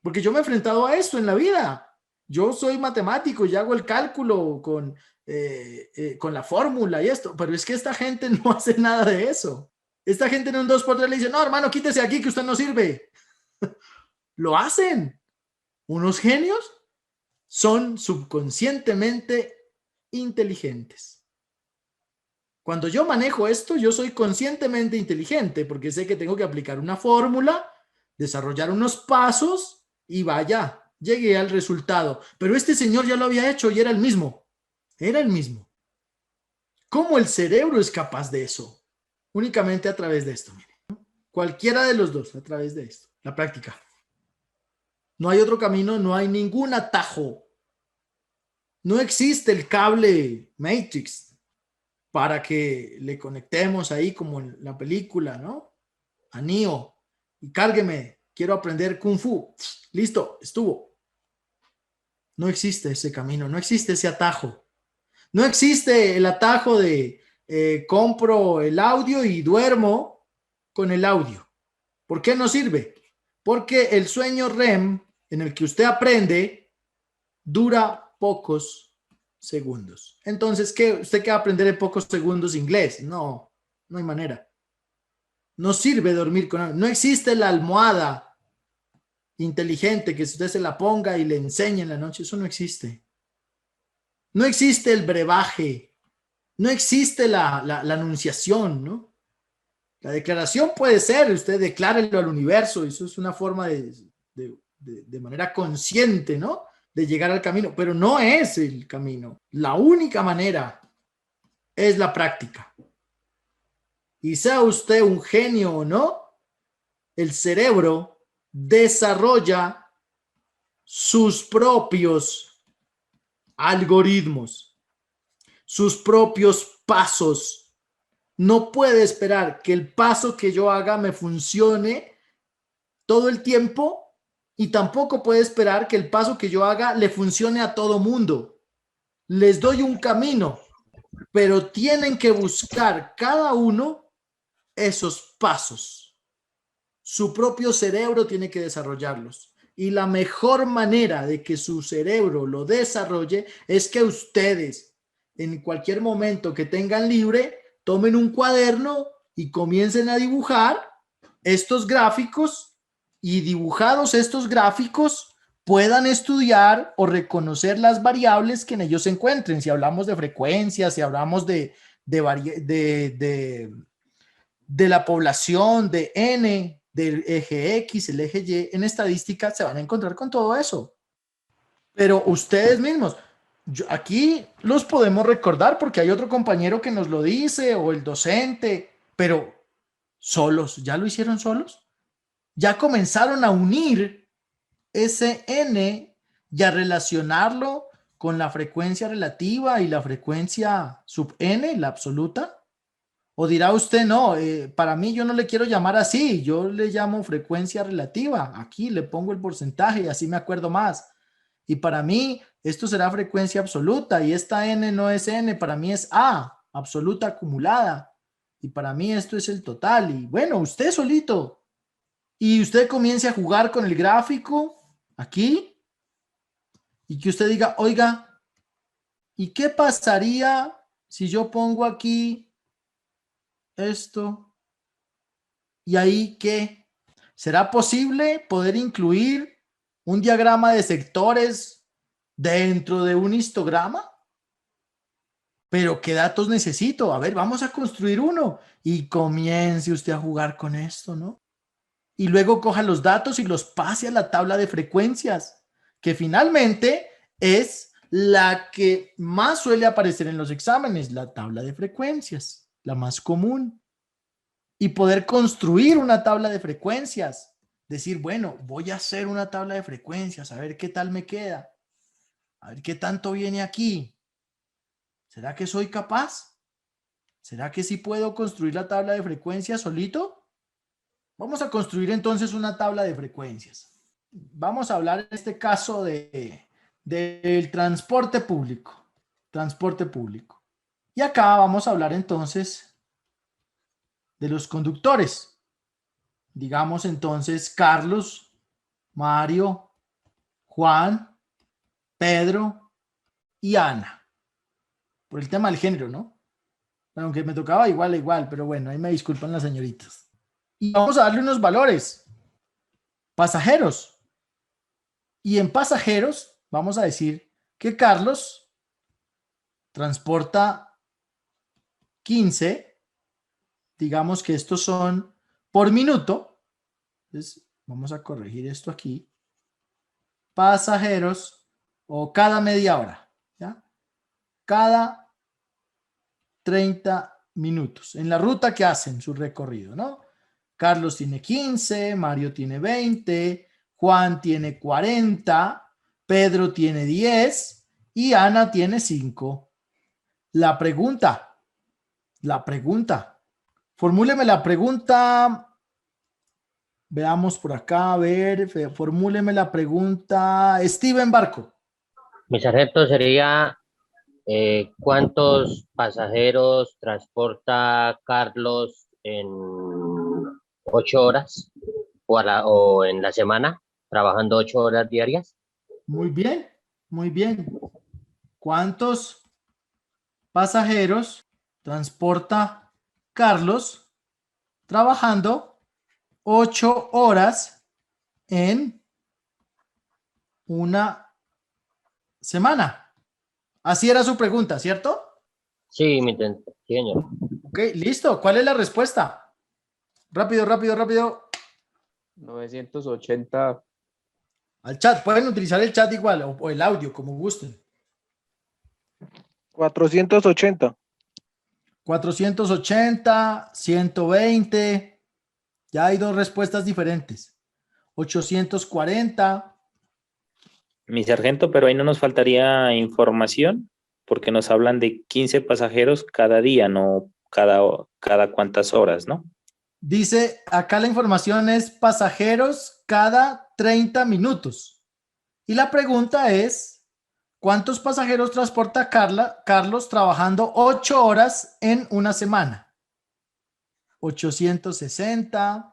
Porque yo me he enfrentado a esto en la vida. Yo soy matemático y hago el cálculo con la fórmula y esto, pero es que esta gente no hace nada de eso. Esta gente en un 2x3 le dice, no, hermano, quítese aquí que usted no sirve. Lo hacen. Unos genios son subconscientemente inteligentes. Cuando yo manejo esto, yo soy conscientemente inteligente porque sé que tengo que aplicar una fórmula, desarrollar unos pasos y vaya, llegué al resultado. Pero este señor ya lo había hecho y era el mismo. Era el mismo. ¿Cómo el cerebro es capaz de eso? Únicamente a través de esto. Miren. Cualquiera de los dos a través de esto, la práctica. No hay otro camino, no hay ningún atajo. No existe el cable Matrix para que le conectemos ahí como en la película, ¿no? A Neo. Y cárgueme, quiero aprender Kung Fu. Listo, estuvo. No existe ese camino, no existe ese atajo. No existe el atajo de compro el audio y duermo con el audio. ¿Por qué no sirve? Porque el sueño REM en el que usted aprende dura pocos segundos. Entonces, ¿qué? ¿Usted qué va a aprender en pocos segundos inglés? No, no hay manera. No sirve dormir con algo. No existe la almohada inteligente que usted se la ponga y le enseñe en la noche. Eso no existe. No existe el brebaje. No existe la anunciación, ¿no? La declaración puede ser, usted declárelo al universo. Eso es una forma de manera consciente, ¿no? De llegar al camino, pero no es el camino. La única manera es la práctica. Y sea usted un genio o no, el cerebro desarrolla sus propios algoritmos, sus propios pasos. No puede esperar que el paso que yo haga me funcione todo el tiempo y tampoco puede esperar que el paso que yo haga le funcione a todo mundo. Les doy un camino, pero tienen que buscar cada uno esos pasos. Su propio cerebro tiene que desarrollarlos. Y la mejor manera de que su cerebro lo desarrolle es que ustedes, en cualquier momento que tengan libre, tomen un cuaderno y comiencen a dibujar estos gráficos y dibujados estos gráficos puedan estudiar o reconocer las variables que en ellos se encuentren. Si hablamos de frecuencias, si hablamos de la población, de N, del eje X, el eje Y, en estadística se van a encontrar con todo eso. Pero ustedes mismos, aquí los podemos recordar porque hay otro compañero que nos lo dice o el docente, pero solos, ¿ya lo hicieron solos? Ya comenzaron a unir ese N y a relacionarlo con la frecuencia relativa y la frecuencia sub N, la absoluta. O dirá usted, no, para mí yo no le quiero llamar así, yo le llamo frecuencia relativa. Aquí le pongo el porcentaje y así me acuerdo más. Y para mí esto será frecuencia absoluta y esta N no es N, para mí es A, absoluta acumulada. Y para mí esto es el total. Y bueno, usted solito. Y usted comience a jugar con el gráfico aquí y que usted diga, oiga, ¿y qué pasaría si yo pongo aquí esto? ¿Y ahí qué? ¿Será posible poder incluir un diagrama de sectores dentro de un histograma? ¿Pero qué datos necesito? A ver, vamos a construir uno. Y comience usted a jugar con esto, ¿no? Y luego coja los datos y los pase a la tabla de frecuencias, que finalmente es la que más suele aparecer en los exámenes, la tabla de frecuencias, la más común. Y poder construir una tabla de frecuencias. Decir, bueno, voy a hacer una tabla de frecuencias, a ver qué tal me queda. A ver qué tanto viene aquí. ¿Será que soy capaz? ¿Será que sí puedo construir la tabla de frecuencias solito? Vamos a construir entonces una tabla de frecuencias. Vamos a hablar en este caso del transporte público. Transporte público. Y acá vamos a hablar entonces de los conductores. Digamos entonces Carlos, Mario, Juan, Pedro y Ana. Por el tema del género, ¿no? Aunque me tocaba igual, pero bueno, ahí me disculpan las señoritas. Y vamos a darle unos valores. Pasajeros. Y en pasajeros vamos a decir que Carlos transporta 15. Digamos que estos son por minuto. Entonces vamos a corregir esto aquí. Pasajeros o cada media hora. ¿Ya? Cada 30 minutos. En la ruta que hacen su recorrido, ¿no? Carlos tiene 15, Mario tiene 20, Juan tiene 40, Pedro tiene 10 y Ana tiene 5. La pregunta. Formúleme la pregunta. Veamos por acá, a ver, formúleme la pregunta. Steven Barco. Mi sargento, sería ¿cuántos pasajeros transporta Carlos en 8 horas o en la semana, trabajando 8 horas diarias? Muy bien, muy bien. ¿Cuántos pasajeros transporta Carlos trabajando 8 horas en una semana? Así era su pregunta, ¿cierto? Sí, sí, señor. Ok, listo. ¿Cuál es la respuesta? Rápido. 980. Al chat. Pueden utilizar el chat igual o el audio, como gusten. 480. 480, 120. Ya hay dos respuestas diferentes. 840. Mi sargento, pero ahí no nos faltaría información porque nos hablan de 15 pasajeros cada día, no cada cuántas horas, ¿no? Dice, acá la información es pasajeros cada 30 minutos. Y la pregunta es, ¿cuántos pasajeros transporta Carlos trabajando 8 horas en una semana? 860,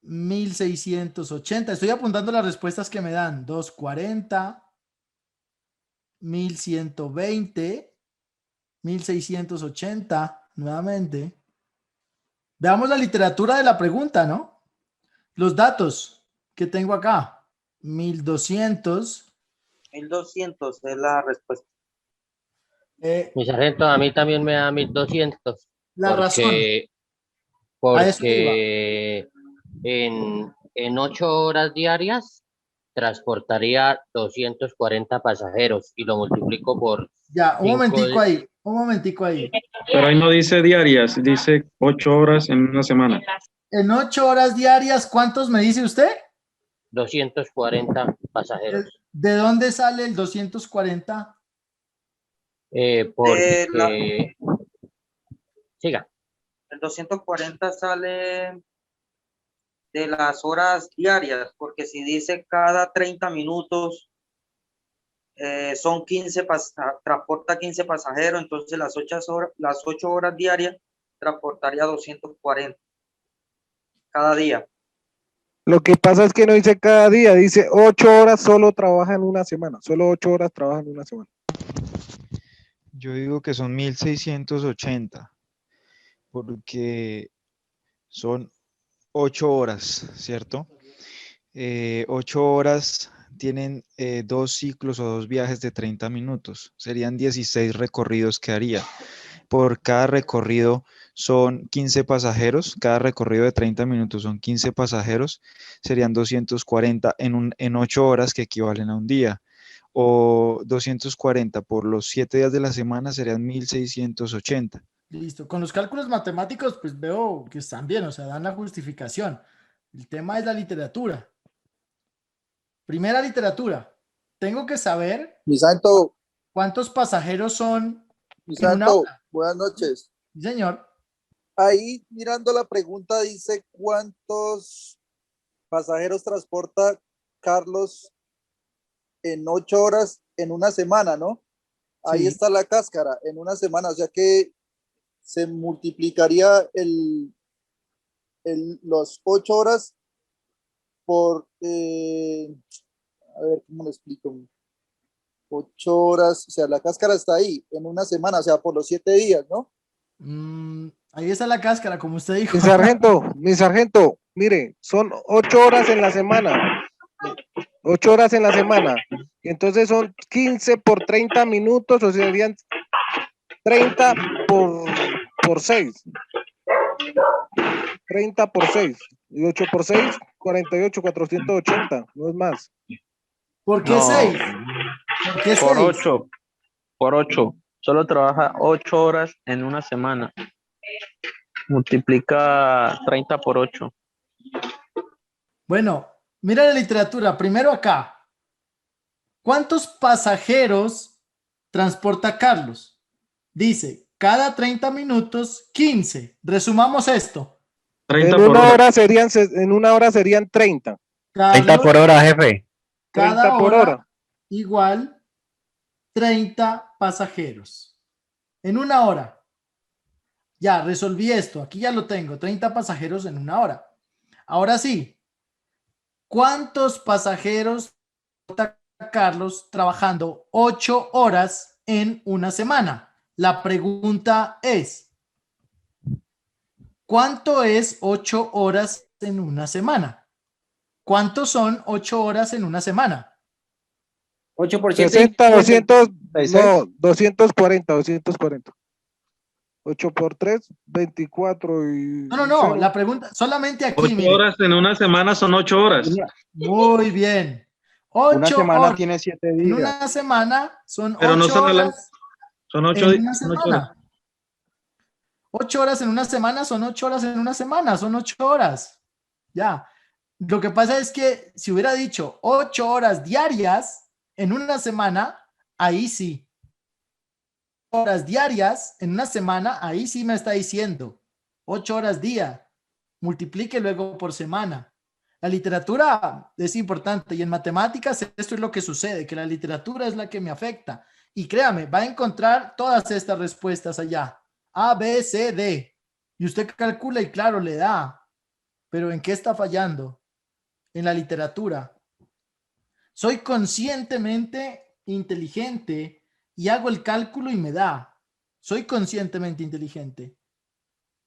1680. Estoy apuntando las respuestas que me dan. 240, 1120, 1680. Nuevamente. Veamos la literatura de la pregunta, ¿no? Los datos que tengo acá. 1200. 1200 es la respuesta. Mi sargento, a mí también me da 1200. La razón. A eso iba. Porque en 8 horas diarias transportaría 240 pasajeros y lo multiplico por... Ya, un momentico ahí. Pero ahí no dice diarias, dice 8 horas en una semana. En 8 horas diarias, ¿cuántos me dice usted? 240 pasajeros. ¿De dónde sale el 240? Porque... Siga. El 240 sale de las horas diarias, porque si dice cada 30 minutos son 15, transporta 15 pasajeros, entonces las 8 horas diarias transportaría 240 cada día. Lo que pasa es que no dice cada día, dice 8 horas solo trabaja en una semana, solo 8 horas trabaja en una semana. Yo digo que son 1680, porque son 8 horas, ¿cierto? 8 horas tienen 2 ciclos o 2 viajes de 30 minutos. Serían 16 recorridos que haría. Por cada recorrido son 15 pasajeros. Cada recorrido de 30 minutos son 15 pasajeros. Serían 240 en 8 horas, que equivalen a un día. O 240 por los 7 días de la semana serían 1680. Listo. Con los cálculos matemáticos, pues veo que están bien, o sea, dan la justificación. El tema es la literatura. Primera literatura. Tengo que saber Mi santo, cuántos pasajeros son mi en una santo, hora. buenas noches. Sí, señor. Ahí mirando la pregunta dice cuántos pasajeros transporta Carlos en 8 horas en una semana, ¿no? Ahí Sí. está la cáscara, en una semana, o sea que se multiplicaría los 8 horas por, a ver, ¿cómo lo explico? 8 horas, o sea, la cáscara está ahí en una semana, o sea, por los 7 días, ¿no? Ahí está la cáscara, como usted dijo. Mi sargento, mire, son 8 horas en la semana. 8 horas en la semana. Entonces son 15 por 30 minutos, o sea, serían 30 por 6. 30 por 6. Y 8 por 6, 48, 480. No es más. ¿Por qué No. 6? ¿Por qué Por 6? 8. Por 8. Solo trabaja 8 horas en una semana. Multiplica 30 por 8. Bueno, mira la literatura. Primero acá. ¿Cuántos pasajeros transporta Carlos? Dice, cada 30 minutos, 15. Resumamos esto. 30 En por una hora. hora serían, en una hora serían 30. 30 por hora, jefe. 30 Cada por hora hora. igual 30 pasajeros. En una hora. Ya, resolví esto. Aquí ya lo tengo. 30 pasajeros en una hora. Ahora sí. ¿Cuántos pasajeros transporta Carlos trabajando 8 horas en una semana? La pregunta es, ¿cuánto es 8 horas en una semana? ¿Cuántos son 8 horas en una semana? 8%. 60, 200, 56. no, 240. 8 por 3, 24 y No, cero. la pregunta, solamente aquí, 8 mire. horas en una semana son 8 horas. Muy bien. Una 8 semana horas tiene 7 en días. una semana son Pero no 8 son horas son 8 en una son 8 horas. semana. 8 horas en una semana son 8 horas en una semana, son 8 horas. Ya. Lo que pasa es que si hubiera dicho 8 horas diarias en una semana, ahí sí. Horas diarias en una semana, ahí sí me está diciendo 8 horas día. Multiplique luego por semana. La literatura es importante y en matemáticas esto es lo que sucede, que la literatura es la que me afecta. Y créame, va a encontrar todas estas respuestas allá. A, B, C, D. Y usted calcula y claro, le da. Pero ¿en qué está fallando? En la literatura. Soy conscientemente inteligente y hago el cálculo y me da. Soy conscientemente inteligente.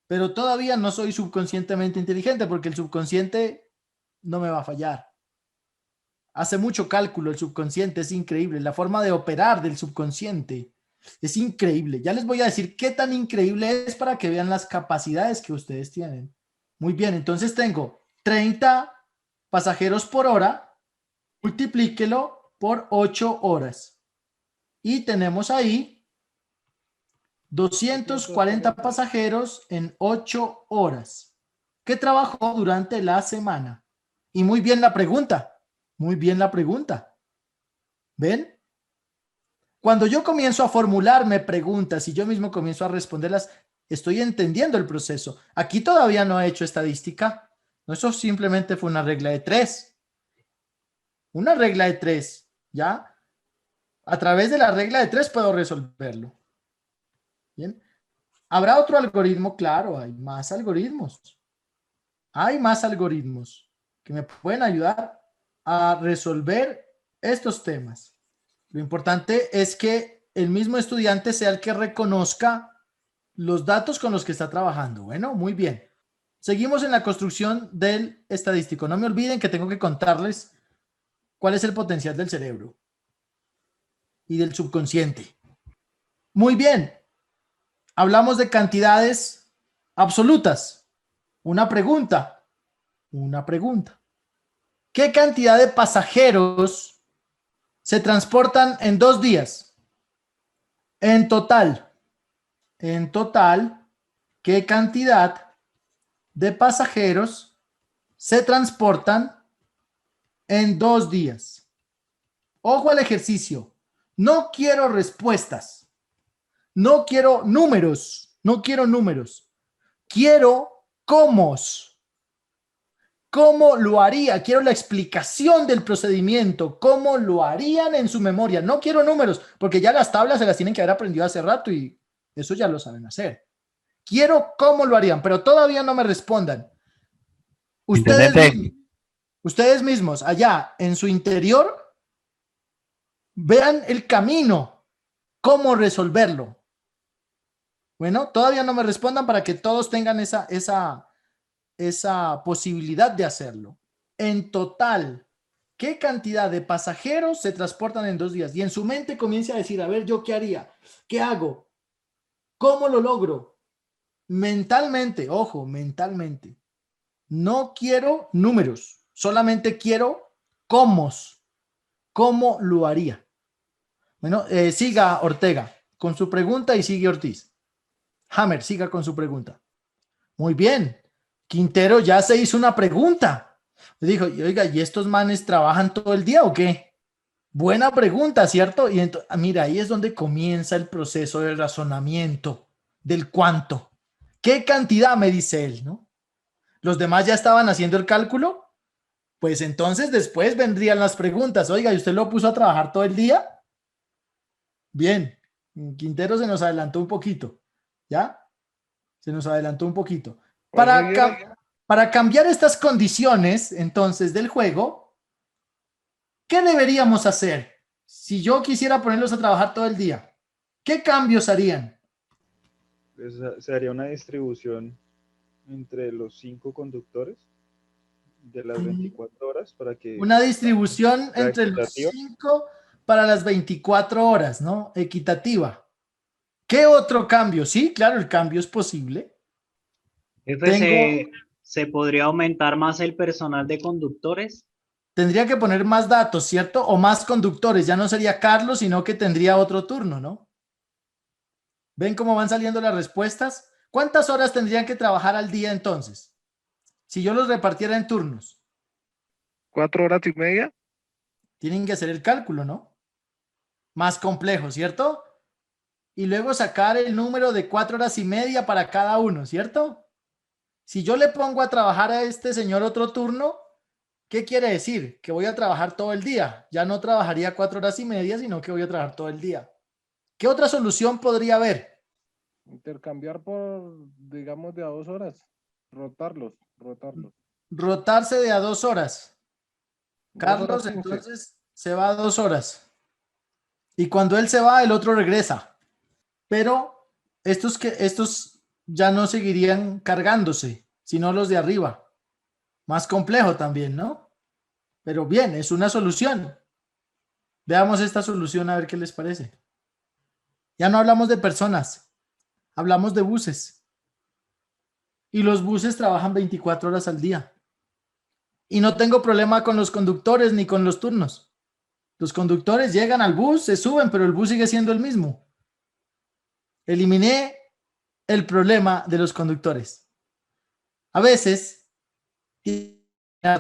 Pero todavía no soy subconscientemente inteligente porque el subconsciente no me va a fallar. Hace mucho cálculo el subconsciente, es increíble. La forma de operar del subconsciente es increíble. Ya les voy a decir qué tan increíble es para que vean las capacidades que ustedes tienen. Muy bien, entonces tengo 30 pasajeros por hora, multiplíquelo por 8 horas. Y tenemos ahí 240 pasajeros en 8 horas. ¿Qué trabajó durante la semana? Y muy bien la pregunta. Muy bien la pregunta. ¿Ven? Cuando yo comienzo a formularme preguntas y yo mismo comienzo a responderlas, estoy entendiendo el proceso. Aquí todavía no he hecho estadística. No, eso simplemente fue una regla de 3. Una regla de 3, ¿ya? A través de la regla de 3 puedo resolverlo. ¿Bien? ¿Habrá otro algoritmo? Claro, hay más algoritmos. Hay más algoritmos que me pueden ayudar a resolver estos temas. Lo importante es que el mismo estudiante sea el que reconozca los datos con los que está trabajando. Bueno, muy bien. Seguimos en la construcción del estadístico. No me olviden que tengo que contarles cuál es el potencial del cerebro y del subconsciente. Muy bien. Hablamos de cantidades absolutas. Una pregunta. ¿Qué cantidad de pasajeros se transportan en 2 días? En total, ¿qué cantidad de pasajeros se transportan en 2 días? Ojo al ejercicio. No quiero respuestas. No quiero números. Quiero cómo. ¿Cómo lo haría? Quiero la explicación del procedimiento. ¿Cómo lo harían en su memoria? No quiero números, porque ya las tablas se las tienen que haber aprendido hace rato y eso ya lo saben hacer. Quiero cómo lo harían, pero todavía no me respondan. Ustedes mismos, allá en su interior, vean el camino, cómo resolverlo. Bueno, todavía no me respondan para que todos tengan esa posibilidad de hacerlo. En total, ¿qué cantidad de pasajeros se transportan en 2 días? Y en su mente comience a decir, a ver, ¿yo qué haría? ¿Qué hago? ¿Cómo lo logro? Mentalmente, ojo, mentalmente. No quiero números, solamente quiero cómo. ¿Cómo lo haría? Bueno, siga Ortega con su pregunta y sigue Ortiz. Hammer, siga con su pregunta. Muy bien. Quintero ya se hizo una pregunta. Dijo, oiga, ¿y estos manes trabajan todo el día o qué? Buena pregunta, ¿cierto? Y mira, ahí es donde comienza el proceso del razonamiento, del cuánto. ¿Qué cantidad me dice él, no? Los demás ya estaban haciendo el cálculo. Pues entonces después vendrían las preguntas. Oiga, ¿y usted lo puso a trabajar todo el día? Bien. Quintero se nos adelantó un poquito. ¿Ya? Se nos adelantó un poquito. Para cambiar estas condiciones, entonces, del juego, ¿qué deberíamos hacer? Si yo quisiera ponerlos a trabajar todo el día, ¿qué cambios harían? Pues, se haría una distribución entre los 5 conductores de las 24 horas para que... Una distribución sea entre los equitativa. 5 para las 24 horas, ¿no? Equitativa. ¿Qué otro cambio? Sí, claro, el cambio es posible. ¿Se podría aumentar más el personal de conductores? Tendría que poner más datos, ¿cierto? O más conductores. Ya no sería Carlos, sino que tendría otro turno, ¿no? ¿Ven cómo van saliendo las respuestas? ¿Cuántas horas tendrían que trabajar al día entonces? Si yo los repartiera en turnos. 4 horas y media. Tienen que hacer el cálculo, ¿no? Más complejo, ¿cierto? Y luego sacar el número de 4 horas y media para cada uno, ¿cierto? Si yo le pongo a trabajar a este señor otro turno, ¿qué quiere decir? Que voy a trabajar todo el día. Ya no trabajaría 4 horas y media, sino que voy a trabajar todo el día. ¿Qué otra solución podría haber? Intercambiar por, digamos, de a 2 horas. Rotarlos. Rotarse de a 2 horas. 2 horas Carlos 15. entonces se va a 2 horas. Y cuando él se va, el otro regresa. Pero estos ya no seguirían cargándose, sino los de arriba. Más complejo también, ¿no? Pero bien, es una solución. Veamos esta solución a ver qué les parece. Ya no hablamos de personas, hablamos de buses. Y los buses trabajan 24 horas al día. Y no tengo problema con los conductores ni con los turnos. Los conductores llegan al bus, se suben, pero el bus sigue siendo el mismo. Eliminé el problema de los conductores. A veces,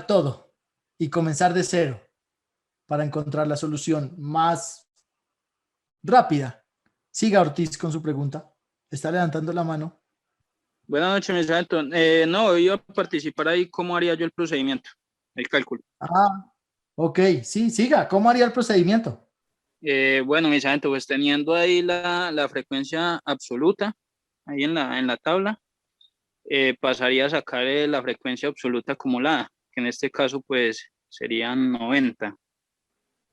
todo y comenzar de cero para encontrar la solución más rápida. Siga Ortiz con su pregunta. Está levantando la mano. Buenas noches, mi sargento. No, iba a participar ahí. ¿Cómo haría yo el procedimiento? El cálculo. Ok, sí, siga. ¿Cómo haría el procedimiento? Bueno, mi sargento, pues teniendo ahí la frecuencia absoluta, ahí en la tabla, pasaría a sacar la frecuencia absoluta acumulada, que en este caso pues serían 90.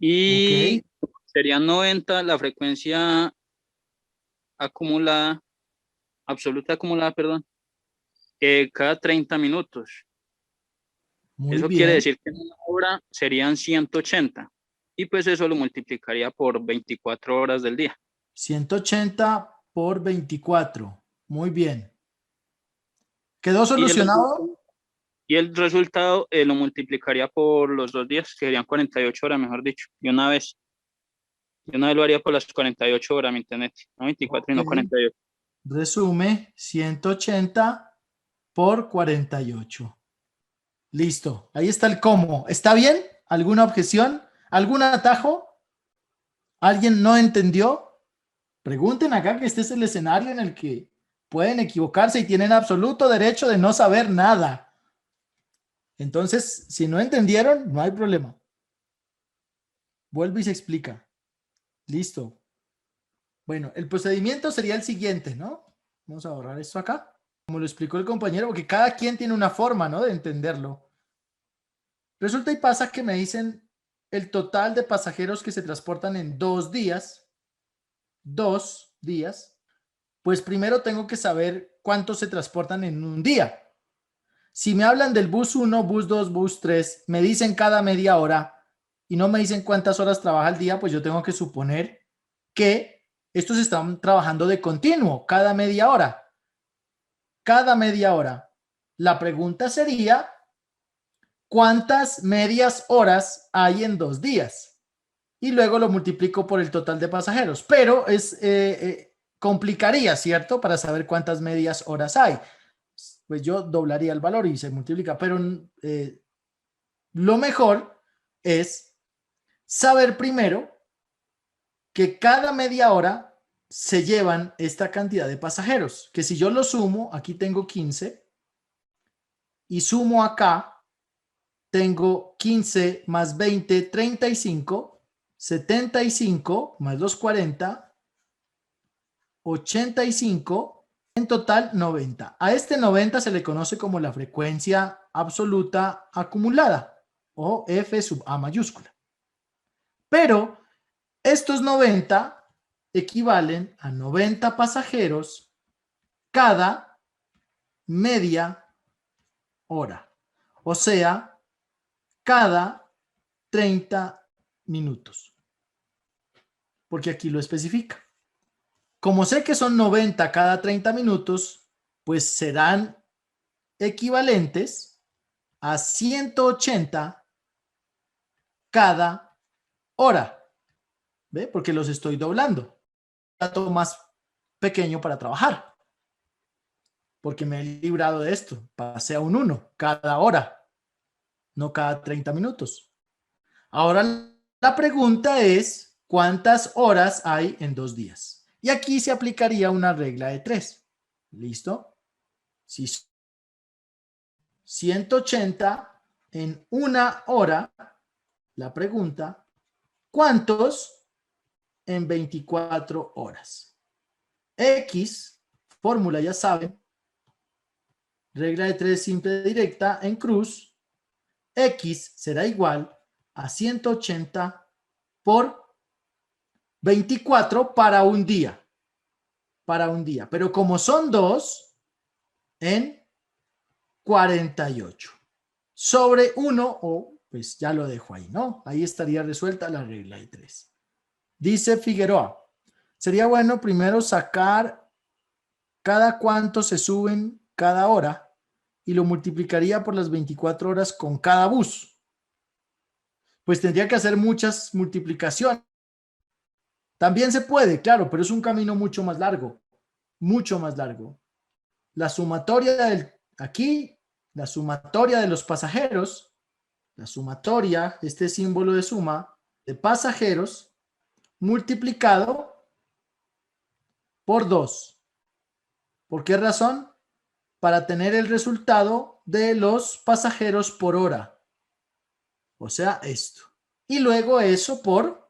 Y serían 90 la frecuencia acumulada, absoluta acumulada, perdón, cada 30 minutos. Eso quiere decir que en una hora serían 180. Y pues eso lo multiplicaría por 24 horas del día. 180 por 24. Muy bien. ¿Quedó solucionado? Y el resultado lo multiplicaría por los 2 días, que serían 48 horas, mejor dicho. Y una vez lo haría por las 48 horas, ¿me entiendes? No 24 y no 48. Resume 180 por 48. Listo. Ahí está el cómo. ¿Está bien? ¿Alguna objeción? ¿Algún atajo? ¿Alguien no entendió? Pregunten acá, que este es el escenario en el que pueden equivocarse y tienen absoluto derecho de no saber nada. Entonces, si no entendieron, no hay problema. Vuelve y se explica. Listo. Bueno, el procedimiento sería el siguiente, ¿no? Vamos a borrar esto acá. Como lo explicó el compañero, porque cada quien tiene una forma, ¿no?, de entenderlo. Resulta y pasa que me dicen el total de pasajeros que se transportan en 2 días. 2 días. Pues primero tengo que saber cuántos se transportan en un día. Si me hablan del bus 1, bus 2, bus 3, me dicen cada media hora y no me dicen cuántas horas trabaja al día, pues yo tengo que suponer que estos están trabajando de continuo, cada media hora. Cada media hora. La pregunta sería, ¿cuántas medias horas hay en 2 días? Y luego lo multiplico por el total de pasajeros. Pero complicaría, ¿cierto? Para saber cuántas medias horas hay. pues yo doblaría el valor y se multiplica. Pero lo mejor es saber primero que cada media hora se llevan esta cantidad de pasajeros, que si yo lo sumo, aquí tengo 15 y sumo acá, tengo 15 más 20, 35, 75 más los 40, 85, en total 90. A este 90 se le conoce como la frecuencia absoluta acumulada o F sub A mayúscula. Pero estos 90 equivalen a 90 pasajeros cada media hora. O sea, cada 30 minutos. Porque aquí lo especifica. Como sé que son 90 cada 30 minutos, pues serán equivalentes a 180 cada hora. ¿Ve? Porque los estoy doblando. Un dato más pequeño para trabajar. Porque me he librado de esto. Pasé a un 1 cada hora, no cada 30 minutos. Ahora la pregunta es, ¿cuántas horas hay en 2 días? Y aquí se aplicaría una regla de 3. ¿Listo? Si 180 en 1 hora, la pregunta, ¿cuántos en 24 horas? X, fórmula ya saben, regla de 3 simple directa en cruz, X será igual a 180 por 24 para un día. Para un día. Pero como son 2, en 48. Sobre 1, o pues ya lo dejo ahí, ¿no? Ahí estaría resuelta la regla de 3. Dice Figueroa, sería bueno primero sacar cada cuánto se suben cada hora y lo multiplicaría por las 24 horas con cada bus. Pues tendría que hacer muchas multiplicaciones. También se puede, claro, pero es un camino mucho más largo. Mucho más largo. La sumatoria aquí, la sumatoria de los pasajeros, la sumatoria, este símbolo de suma de pasajeros, multiplicado por 2. ¿Por qué razón? Para tener el resultado de los pasajeros por hora. O sea, esto. Y luego eso por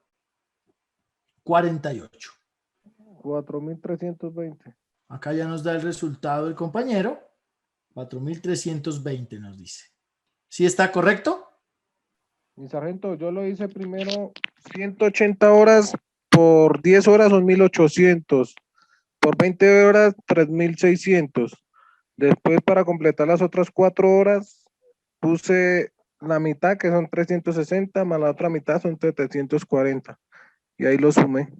48. 4.320. Acá ya nos da el resultado el compañero. 4.320 nos dice. ¿Sí está correcto? Mi sargento, yo lo hice primero 180 horas por 10 horas son 1.800. Por 20 horas 3.600. Después para completar las otras 4 horas puse la mitad que son 360 más la otra mitad son 740. Y ahí lo sumé.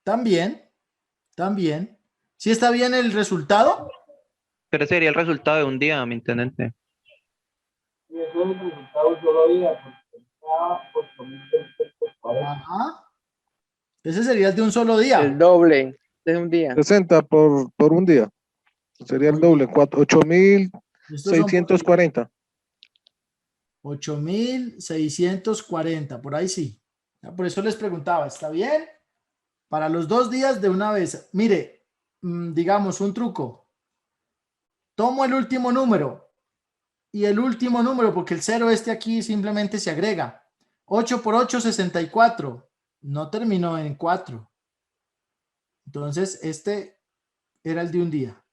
También. ¿Sí está bien el resultado? Pero ese sería el resultado de un día, mi intendente. Ajá. Ese sería el de un solo día. El doble de un día. 60 por un día. Sería el doble, 8.640. 8.640, por ahí sí. Por eso les preguntaba, ¿está bien? Para los 2 días de una vez. Mire, digamos un truco. Tomo el último número y el último número, porque el 0 aquí simplemente se agrega. 8 por 8, 64. No terminó en 4. Entonces, este era el de un día,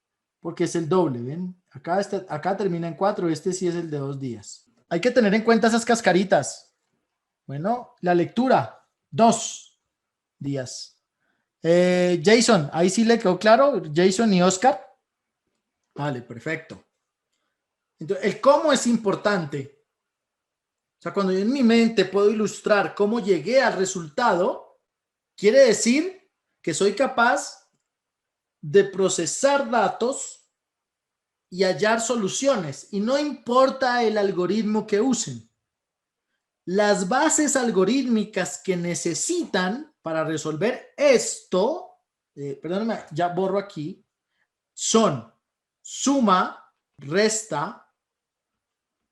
porque es el doble, ¿ven? Acá termina en 4, este sí es el de 2 días. Hay que tener en cuenta esas cascaritas. Bueno, la lectura, 2 días. Jason, ahí sí le quedó claro, Jason y Oscar. Vale, perfecto. Entonces, el cómo es importante. O sea, cuando yo en mi mente puedo ilustrar cómo llegué al resultado, quiere decir que soy capaz de procesar datos y hallar soluciones. Y no importa el algoritmo que usen. Las bases algorítmicas que necesitan para resolver esto, perdóname, ya borro aquí, son suma resta,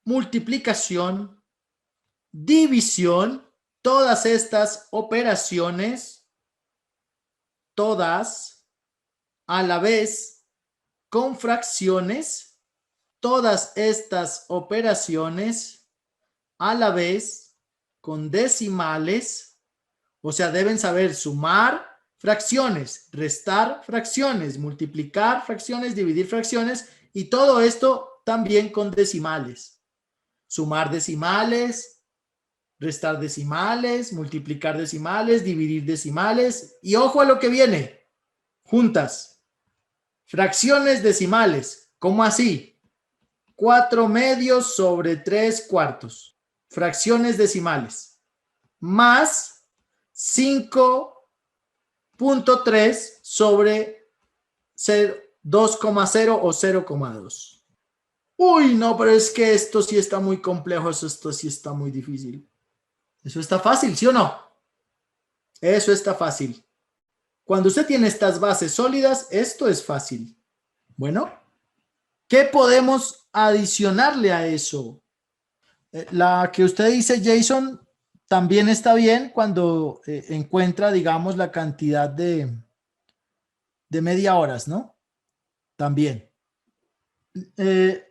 multiplicación, división, todas estas operaciones, todas a la vez con fracciones, todas estas operaciones a la vez con decimales, o sea, deben saber sumar fracciones, restar fracciones, multiplicar fracciones, dividir fracciones, y todo esto también con decimales. Sumar decimales, restar decimales, multiplicar decimales, dividir decimales, y ojo a lo que viene, juntas. Fracciones decimales, ¿cómo así? 4 medios sobre 3 cuartos. Fracciones decimales. Más 5.3 sobre 2,0 o 0,2. Uy, no, pero es que esto sí está muy complejo, esto sí está muy difícil. Eso está fácil, ¿sí o no? Eso está fácil. Cuando usted tiene estas bases sólidas, esto es fácil. Bueno, ¿qué podemos adicionarle a eso? La que usted dice, Jason, también está bien cuando encuentra, digamos, la cantidad de media horas, ¿no? También.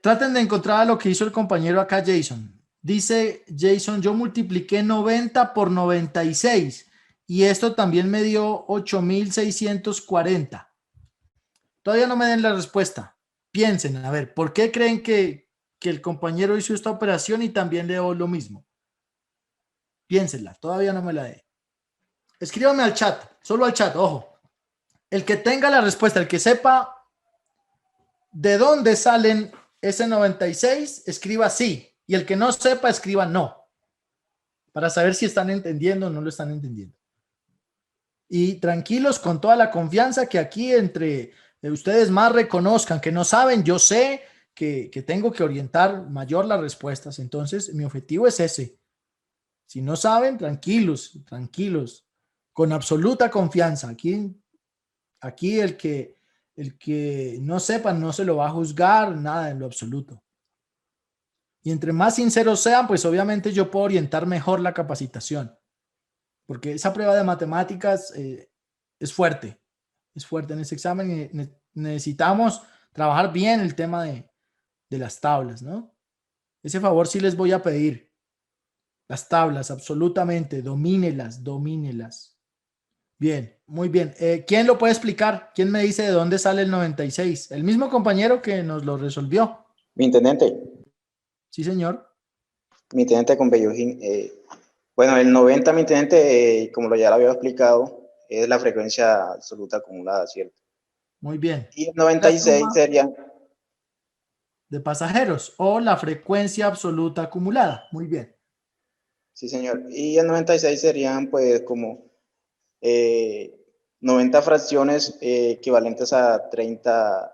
Traten de encontrar lo que hizo el compañero acá, Jason. Dice Jason, yo multipliqué 90 por 96 y esto también me dio 8,640. Todavía no me den la respuesta. Piensen, a ver, ¿por qué creen que el compañero hizo esta operación y también le dio lo mismo? Piénsenla, todavía no me la dé. Escríbame al chat, solo al chat, ojo. El que tenga la respuesta, el que sepa de dónde salen ese 96, escriba sí. Y el que no sepa, escriba no. Para saber si están entendiendo o no lo están entendiendo. Y tranquilos, con toda la confianza que aquí entre ustedes más reconozcan que no saben, yo sé que tengo que orientar mayor las respuestas. Entonces, mi objetivo es ese. Si no saben, tranquilos, tranquilos, con absoluta confianza. Aquí el que no sepa no se lo va a juzgar, nada en lo absoluto. Y entre más sinceros sean, pues obviamente yo puedo orientar mejor la capacitación. Porque esa prueba de matemáticas es fuerte en ese examen y necesitamos trabajar bien el tema de las tablas, ¿no? Ese favor sí les voy a pedir. Las tablas, absolutamente, domínelas. Bien, muy bien. ¿Quién lo puede explicar? ¿Quién me dice de dónde sale el 96? El mismo compañero que nos lo resolvió. Mi intendente. Sí, señor. Mi intendente con Bellojín. Bueno, el 90, mi intendente, como ya lo había explicado, es la frecuencia absoluta acumulada, ¿cierto? Muy bien. Y el 96 sería... De pasajeros o la frecuencia absoluta acumulada. Muy bien. Sí, señor. Y el 96 serían pues como 90 fracciones equivalentes a 30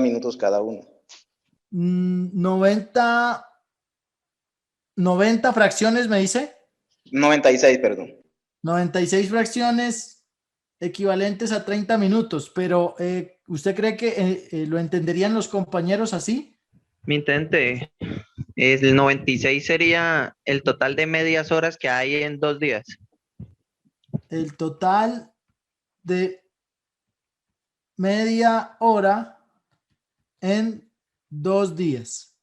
minutos cada uno. 90 fracciones, me dice. 96, perdón. 96 fracciones equivalentes a 30 minutos, pero ¿usted cree que lo entenderían los compañeros así? Mi intendente, el 96 sería el total de medias horas que hay en 2 días. El total de media hora en 2 días.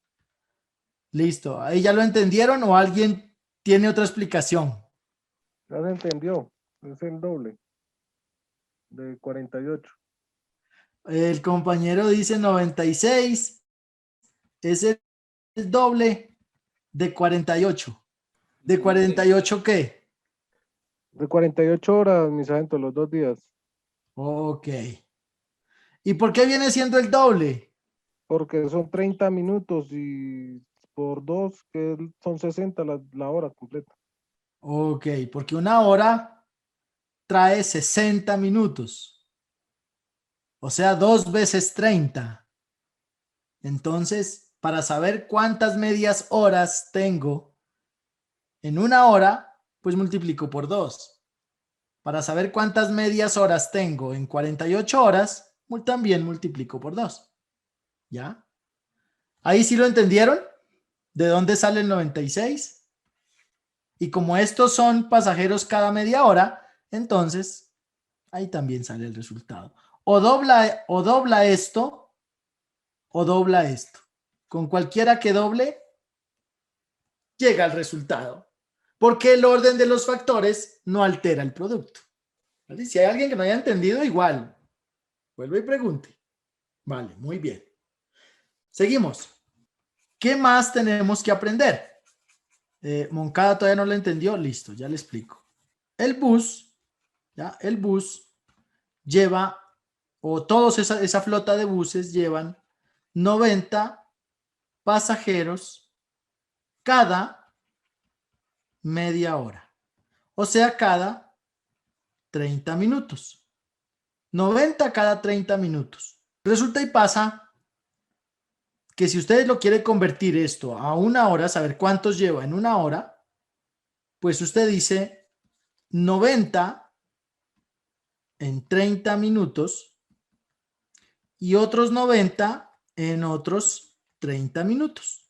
Listo. ¿Ahí ya lo entendieron o alguien tiene otra explicación? Ya se entendió. Es el doble de 48. El compañero dice 96. Es el doble de 48. ¿De 48 qué? De 48 horas, mi sargento, los 2 días. Ok. ¿Y por qué viene siendo el doble? Porque son 30 minutos y por 2, que son 60 la hora completa. Ok, porque una hora trae 60 minutos. O sea, 2 veces 30. Entonces, para saber cuántas medias horas tengo en una hora, pues multiplico por 2. Para saber cuántas medias horas tengo en 48 horas, también multiplico por 2. ¿Ya? ¿Ahí sí lo entendieron? ¿De dónde sale el 96? Y como estos son pasajeros cada media hora, entonces ahí también sale el resultado. O dobla esto, o dobla esto. Con cualquiera que doble, llega al resultado. Porque el orden de los factores no altera el producto. ¿Vale? Si hay alguien que no haya entendido, igual, vuelve y pregunte. Vale, muy bien. Seguimos. ¿Qué más tenemos que aprender? Moncada todavía no lo entendió. Listo, ya le explico. El bus, ¿ya? El bus lleva, o todos esa flota de buses llevan 90 pasajeros cada media hora. O sea, cada 30 minutos. 90 cada 30 minutos. Resulta y pasa que si ustedes lo quieren convertir esto a una hora, saber cuántos lleva en una hora, pues usted dice 90 en 30 minutos y otros 90 en otros 30 minutos.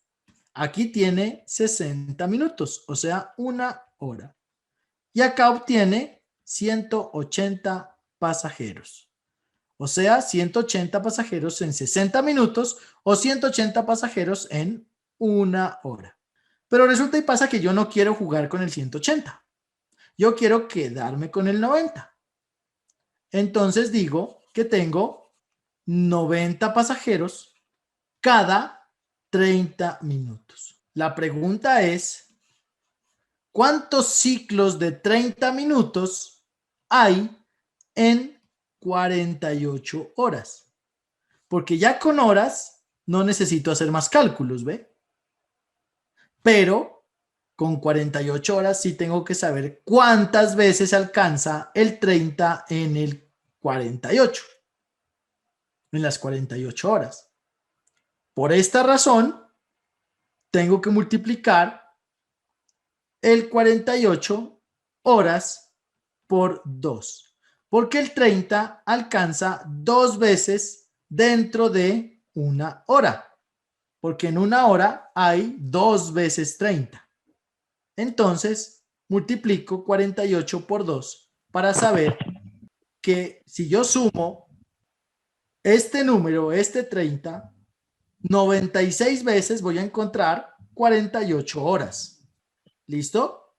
Aquí tiene 60 minutos, o sea, una hora. Y acá obtiene 180 pasajeros. O sea, 180 pasajeros en 60 minutos o 180 pasajeros en una hora. Pero resulta y pasa que yo no quiero jugar con el 180. Yo quiero quedarme con el 90. Entonces digo que tengo 90 pasajeros cada 30 minutos. La pregunta es, ¿cuántos ciclos de 30 minutos hay en 48 horas? Porque ya con horas no necesito hacer más cálculos, ¿ve? Pero con 48 horas sí tengo que saber cuántas veces alcanza el 30 en el 48. En las 48 horas. Por esta razón, tengo que multiplicar el 48 horas por 2. Porque el 30 alcanza 2 veces dentro de una hora. Porque en una hora hay 2 veces 30. Entonces, multiplico 48 por 2 para saber que si yo sumo este número, este 30, 96 veces voy a encontrar 48 horas. ¿Listo?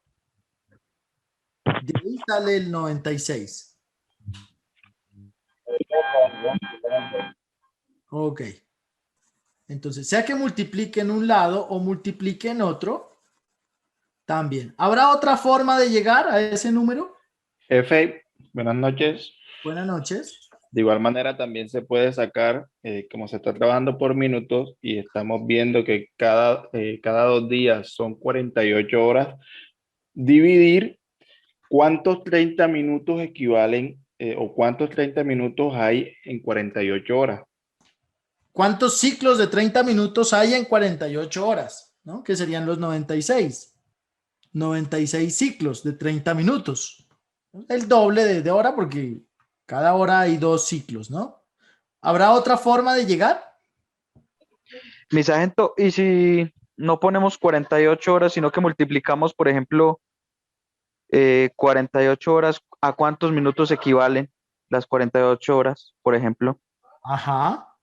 De ahí sale el 96. Ok. Entonces, sea que multiplique en un lado o multiplique en otro, también. ¿Habrá otra forma de llegar a ese número? Jefe, buenas noches. Buenas noches. De igual manera también se puede sacar, como se está trabajando por minutos y estamos viendo que cada 2 días son 48 horas, dividir cuántos 30 minutos equivalen o cuántos 30 minutos hay en 48 horas. ¿Cuántos ciclos de 30 minutos hay en 48 horas? ¿No? Que serían los 96. 96 ciclos de 30 minutos. El doble de hora porque cada hora hay 2 ciclos, ¿no? ¿Habrá otra forma de llegar? Mi sargento, ¿y si no ponemos 48 horas, sino que multiplicamos, por ejemplo, 48 horas, ¿a cuántos minutos equivalen las 48 horas, por ejemplo? Ajá.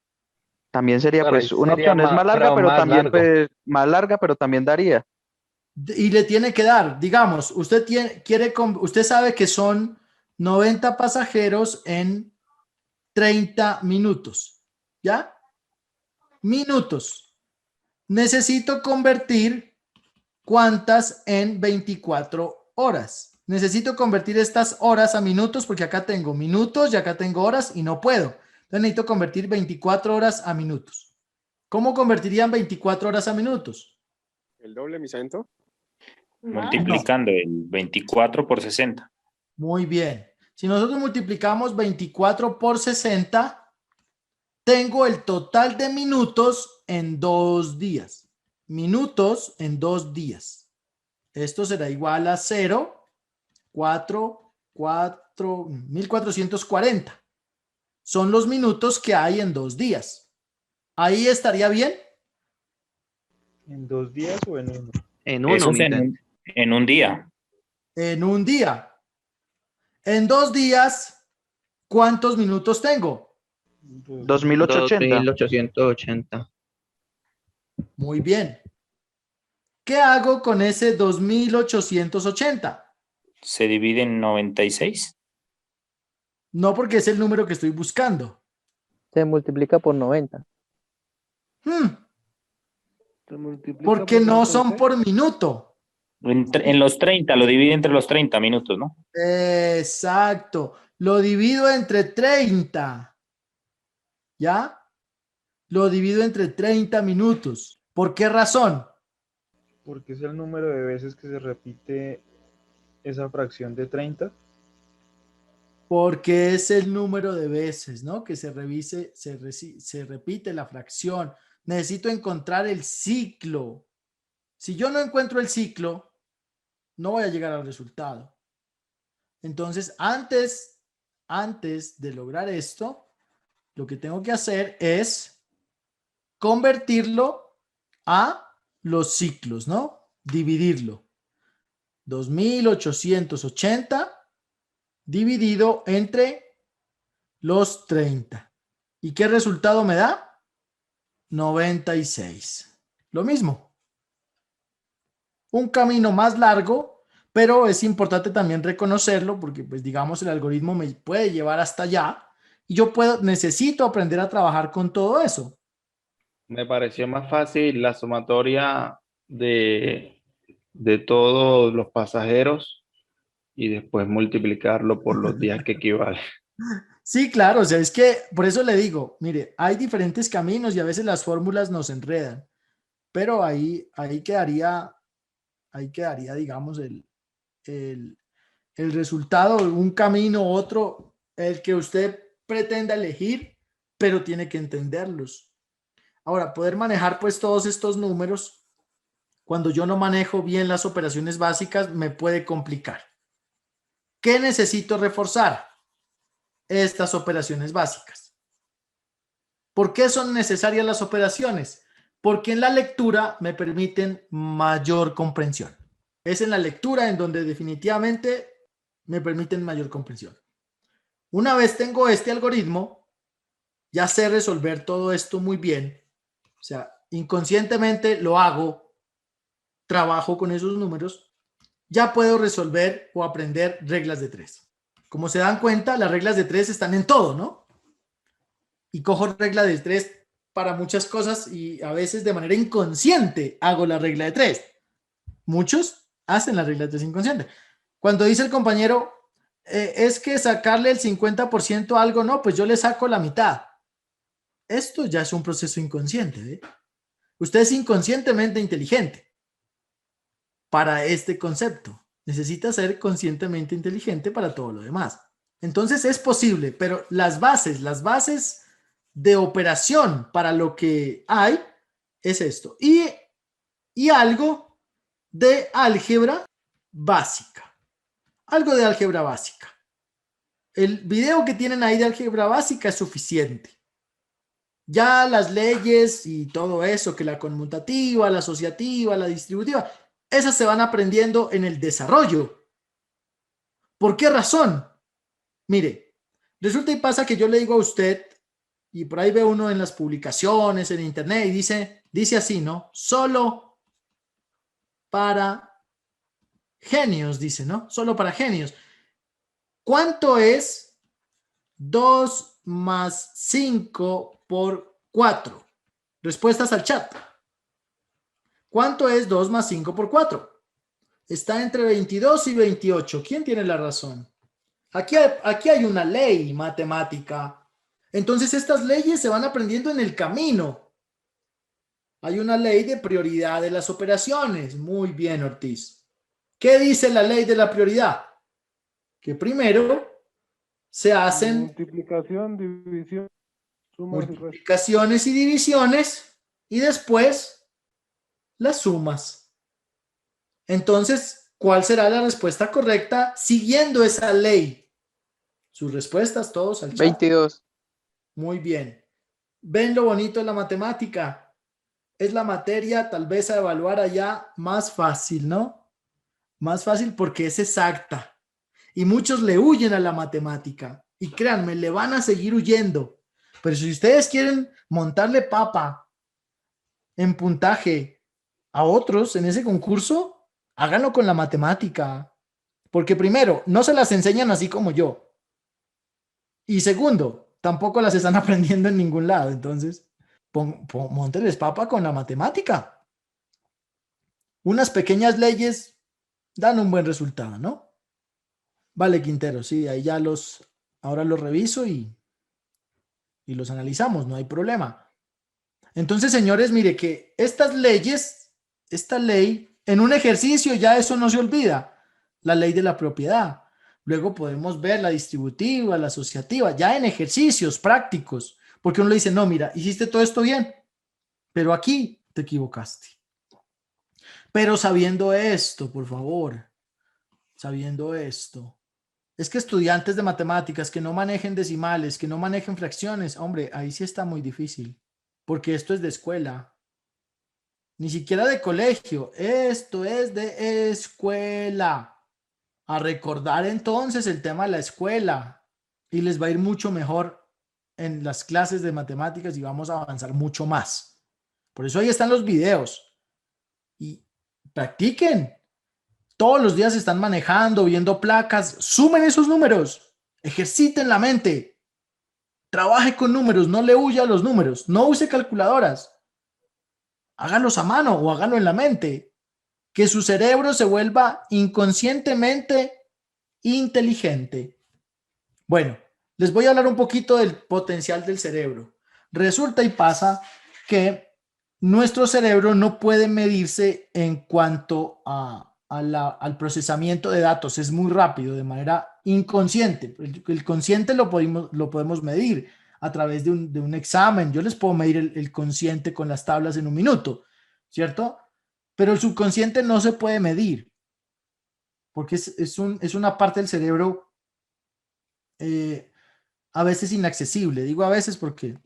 También sería, Claro, pues, una sería opción es más larga, pero pero más también, largo. pues, más larga, pero también daría. Y le tiene que dar, digamos, usted usted sabe que son 90 pasajeros en 30 minutos, ¿ya? Minutos. Necesito convertir cuántas en 24 horas. Necesito convertir estas horas a minutos porque acá tengo minutos y acá tengo horas y no puedo. Entonces necesito convertir 24 horas a minutos. ¿Cómo convertirían 24 horas a minutos? ¿El doble, mi sargento? Multiplicando el 24 por 60. Muy bien. Si nosotros multiplicamos 24 por 60, tengo el total de minutos en 2 días. Minutos en 2 días. Esto será igual a 1440. Son los minutos que hay en 2 días. ¿Ahí estaría bien? ¿En 2 días o en 1? En Eso uno, es mi en gente. en un día. En un día. En 2 días, ¿cuántos minutos tengo? 2880. 2880. Muy bien. ¿Qué hago con ese 2880? Se divide en 96. No, porque es el número que estoy buscando. Se multiplica por 90. Porque no son por minuto. En los 30, lo divide entre los 30 minutos, ¿no? Exacto. Lo divido entre 30. ¿Ya? Lo divido entre 30 minutos. ¿Por qué razón? Porque es el número de veces que se repite esa fracción de 30. Porque es el número de veces, ¿no? Que se revise, se repite la fracción. Necesito encontrar el ciclo. Si yo no encuentro el ciclo, no voy a llegar al resultado. Entonces, antes de lograr esto, lo que tengo que hacer es convertirlo a los ciclos, ¿no? Dividirlo. 2880 dividido entre los 30. ¿Y qué resultado me da? 96. Lo mismo. Un camino más largo, pero es importante también reconocerlo porque, pues, digamos, el algoritmo me puede llevar hasta allá y yo necesito aprender a trabajar con todo eso. Me pareció más fácil la sumatoria de todos los pasajeros y después multiplicarlo por los días que equivale. Sí, claro, o sea, es que por eso le digo, mire, hay diferentes caminos y a veces las fórmulas nos enredan, pero ahí quedaría, digamos, el resultado, un camino, otro, el que usted pretenda elegir, pero tiene que entenderlos. Ahora, poder manejar pues todos estos números, cuando yo no manejo bien las operaciones básicas, me puede complicar. ¿Qué necesito reforzar? Estas operaciones básicas. ¿Por qué son necesarias las operaciones? Porque en la lectura me permiten mayor comprensión. Es en la lectura en donde definitivamente me permiten mayor comprensión. Una vez tengo este algoritmo, ya sé resolver todo esto muy bien. O sea, inconscientemente lo hago, trabajo con esos números, ya puedo resolver o aprender reglas de 3. Como se dan cuenta, las reglas de 3 están en todo, ¿no? Y cojo regla de 3 para muchas cosas y a veces de manera inconsciente hago la regla de 3. Muchos hacen la regla de 3 inconsciente. Cuando dice el compañero, es que sacarle el 50% a algo, no, pues yo le saco la mitad. Esto ya es un proceso inconsciente, ¿eh? Usted es inconscientemente inteligente para este concepto. Necesita ser conscientemente inteligente para todo lo demás. Entonces es posible, pero las bases de operación para lo que hay es esto. Y algo de álgebra básica. Algo de álgebra básica. El video que tienen ahí de álgebra básica es suficiente. Ya las leyes y todo eso, que la conmutativa, la asociativa, la distributiva, esas se van aprendiendo en el desarrollo. ¿Por qué razón? Mire, resulta y pasa que yo le digo a usted, y por ahí ve uno en las publicaciones, en internet, y dice así, ¿no? Solo para genios, dice, ¿no? Solo para genios. ¿Cuánto es 2 más 5 por 4? Respuestas al chat. ¿Cuánto es 2 más 5 por 4? Está entre 22 y 28. ¿Quién tiene la razón? Aquí hay una ley matemática. Entonces estas leyes se van aprendiendo en el camino. Hay una ley de prioridad de las operaciones. Muy bien, Ortiz. ¿Qué dice la ley de la prioridad? Que primero se hacen multiplicación, división, sumas multiplicaciones y divisiones y después las sumas. Entonces, ¿cuál será la respuesta correcta siguiendo esa ley? Sus respuestas todos al chat. 22. Muy bien. ven lo bonito de la matemática. Es la materia tal vez a evaluar allá más fácil, ¿no? Más fácil porque es exacta. Y muchos le huyen a la matemática. Y créanme, le van a seguir huyendo. Pero si ustedes quieren montarle papa en puntaje a otros en ese concurso, háganlo con la matemática. Porque primero, no se las enseñan así como yo. Y segundo, tampoco las están aprendiendo en ningún lado. Entonces, mónteles papa con la matemática. Unas pequeñas leyes dan un buen resultado, ¿no? Vale, Quintero, sí, ahí ya ahora los reviso y los analizamos, no hay problema. Entonces, señores, mire que estas leyes, esta ley, en un ejercicio ya eso no se olvida, la ley de la propiedad. Luego podemos ver la distributiva, la asociativa, ya en ejercicios prácticos, porque uno le dice, no, mira, hiciste todo esto bien, pero aquí te equivocaste. Pero sabiendo esto, por favor, sabiendo esto, es que estudiantes de matemáticas que no manejen decimales, que no manejen fracciones, hombre, ahí sí está muy difícil, porque esto es de escuela, ni siquiera de colegio, esto es de escuela. A recordar entonces el tema de la escuela y les va a ir mucho mejor en las clases de matemáticas y vamos a avanzar mucho más. Por eso ahí están los videos y practiquen. Todos los días están manejando, viendo placas, sumen esos números, ejerciten la mente, trabaje con números, no le huya a los números, no use calculadoras, háganlos a mano o háganlo en la mente, que su cerebro se vuelva inconscientemente inteligente. Bueno, les voy a hablar un poquito del potencial del cerebro. Resulta y pasa que nuestro cerebro no puede medirse en cuanto al procesamiento de datos, es muy rápido, de manera inconsciente. El consciente lo podemos medir a través de un examen. Yo les puedo medir el consciente con las tablas en un minuto, ¿cierto? Pero el subconsciente no se puede medir, porque es una parte del cerebro a veces inaccesible. Digo a veces porque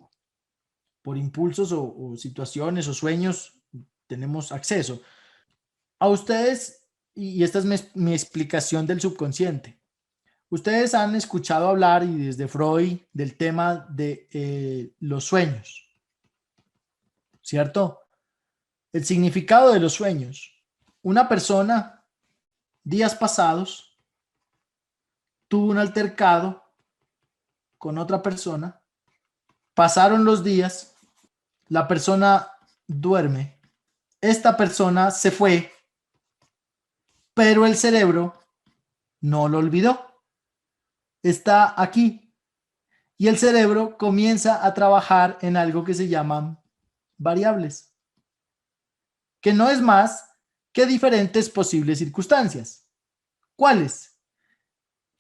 por impulsos o situaciones o sueños tenemos acceso. A ustedes, y esta es mi explicación del subconsciente, ustedes han escuchado hablar, y desde Freud, del tema de los sueños, ¿cierto? El significado de los sueños. Una persona, días pasados, tuvo un altercado con otra persona, pasaron los días, la persona duerme, esta persona se fue, pero el cerebro no lo olvidó. Está aquí. Y el cerebro comienza a trabajar en algo que se llaman variables, que no es más que diferentes posibles circunstancias. ¿Cuáles?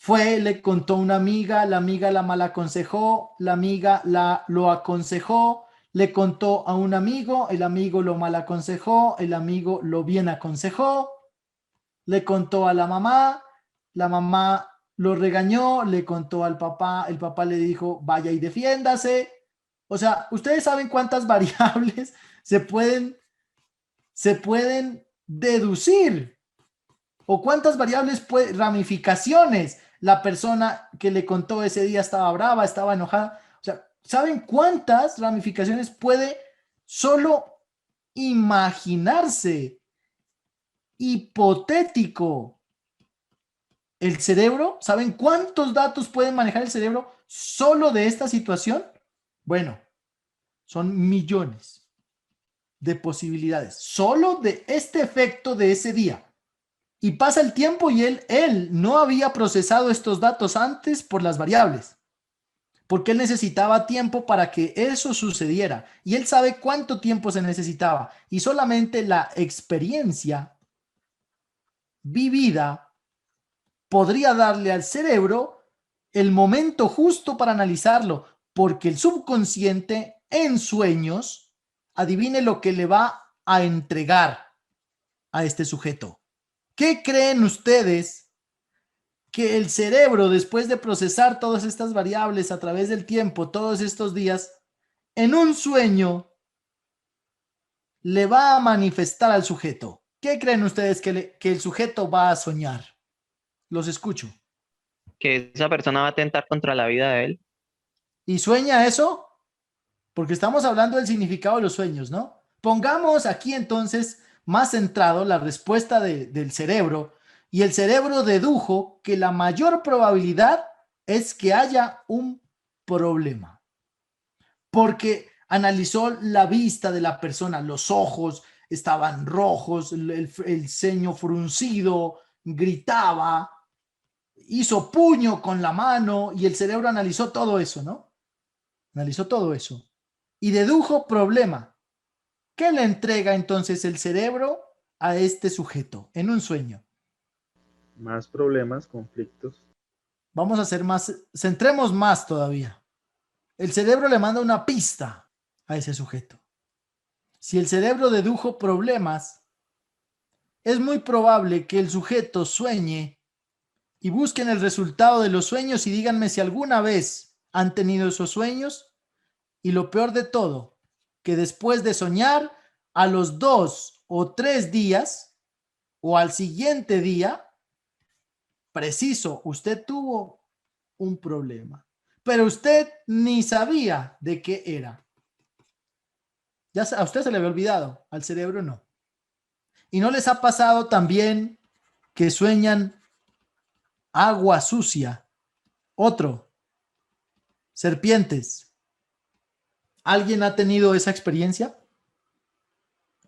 Le contó una amiga, la amiga la mal aconsejó, la amiga lo aconsejó, le contó a un amigo, el amigo lo mal aconsejó, el amigo lo bien aconsejó, le contó a la mamá lo regañó, le contó al papá, el papá le dijo, vaya y defiéndase. O sea, ustedes saben cuántas variables se pueden deducir, o cuántas variables, ramificaciones. La persona que le contó ese día estaba brava, estaba enojada. O sea, ¿saben cuántas ramificaciones puede solo imaginarse? Hipotético. El cerebro, ¿saben cuántos datos puede manejar el cerebro solo de esta situación? Bueno, son millones de posibilidades, solo de este efecto de ese día. Y pasa el tiempo y él no había procesado estos datos antes por las variables, porque él necesitaba tiempo para que eso sucediera. Y él sabe cuánto tiempo se necesitaba. Y solamente la experiencia vivida podría darle al cerebro el momento justo para analizarlo, porque el subconsciente en sueños, adivine lo que le va a entregar a este sujeto. ¿Qué creen ustedes que el cerebro, después de procesar todas estas variables a través del tiempo, todos estos días, en un sueño le va a manifestar al sujeto? ¿Qué creen ustedes que el sujeto va a soñar? Los escucho. Que esa persona va a atentar contra la vida de él. ¿Y sueña eso? Porque estamos hablando del significado de los sueños, ¿no? Pongamos aquí entonces más centrado la respuesta del cerebro, y el cerebro dedujo que la mayor probabilidad es que haya un problema. Porque analizó la vista de la persona, los ojos estaban rojos, el ceño fruncido, gritaba, hizo puño con la mano, y el cerebro analizó todo eso, ¿no? Analizó todo eso y dedujo problema. ¿Qué le entrega entonces el cerebro a este sujeto en un sueño? Más problemas, conflictos. Vamos a hacer más, centremos más todavía. El cerebro le manda una pista a ese sujeto. Si el cerebro dedujo problemas, es muy probable que el sujeto sueñe, y busquen el resultado de los sueños y díganme si alguna vez han tenido esos sueños. Y lo peor de todo, que después de soñar, a los 2 o 3 días o al siguiente día, preciso, usted tuvo un problema, pero usted ni sabía de qué era. Ya a usted se le había olvidado, al cerebro no. ¿Y no les ha pasado también que sueñan agua sucia? Otro, serpientes. ¿Alguien ha tenido esa experiencia?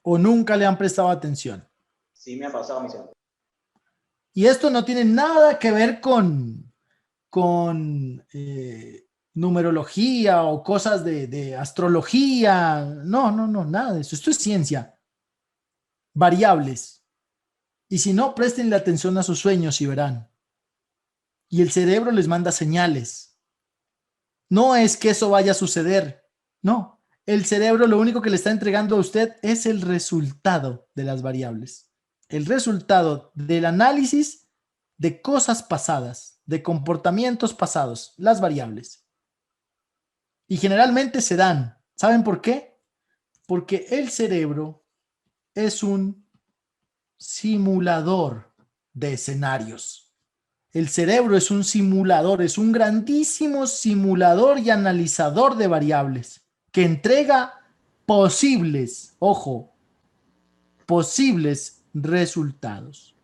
¿O nunca le han prestado atención? Sí, me ha pasado, mi señor. Y esto no tiene nada que ver con numerología o cosas de astrología. No, nada de eso. Esto es ciencia. Variables. Y si no, prestenle atención a sus sueños y verán. Y el cerebro les manda señales. No es que eso vaya a suceder. No, el cerebro lo único que le está entregando a usted es el resultado de las variables, el resultado del análisis de cosas pasadas, de comportamientos pasados, las variables. Y generalmente se dan. ¿Saben por qué? Porque el cerebro es un simulador de escenarios. El cerebro es un simulador, es un grandísimo simulador y analizador de variables, que entrega posibles, ojo, posibles resultados.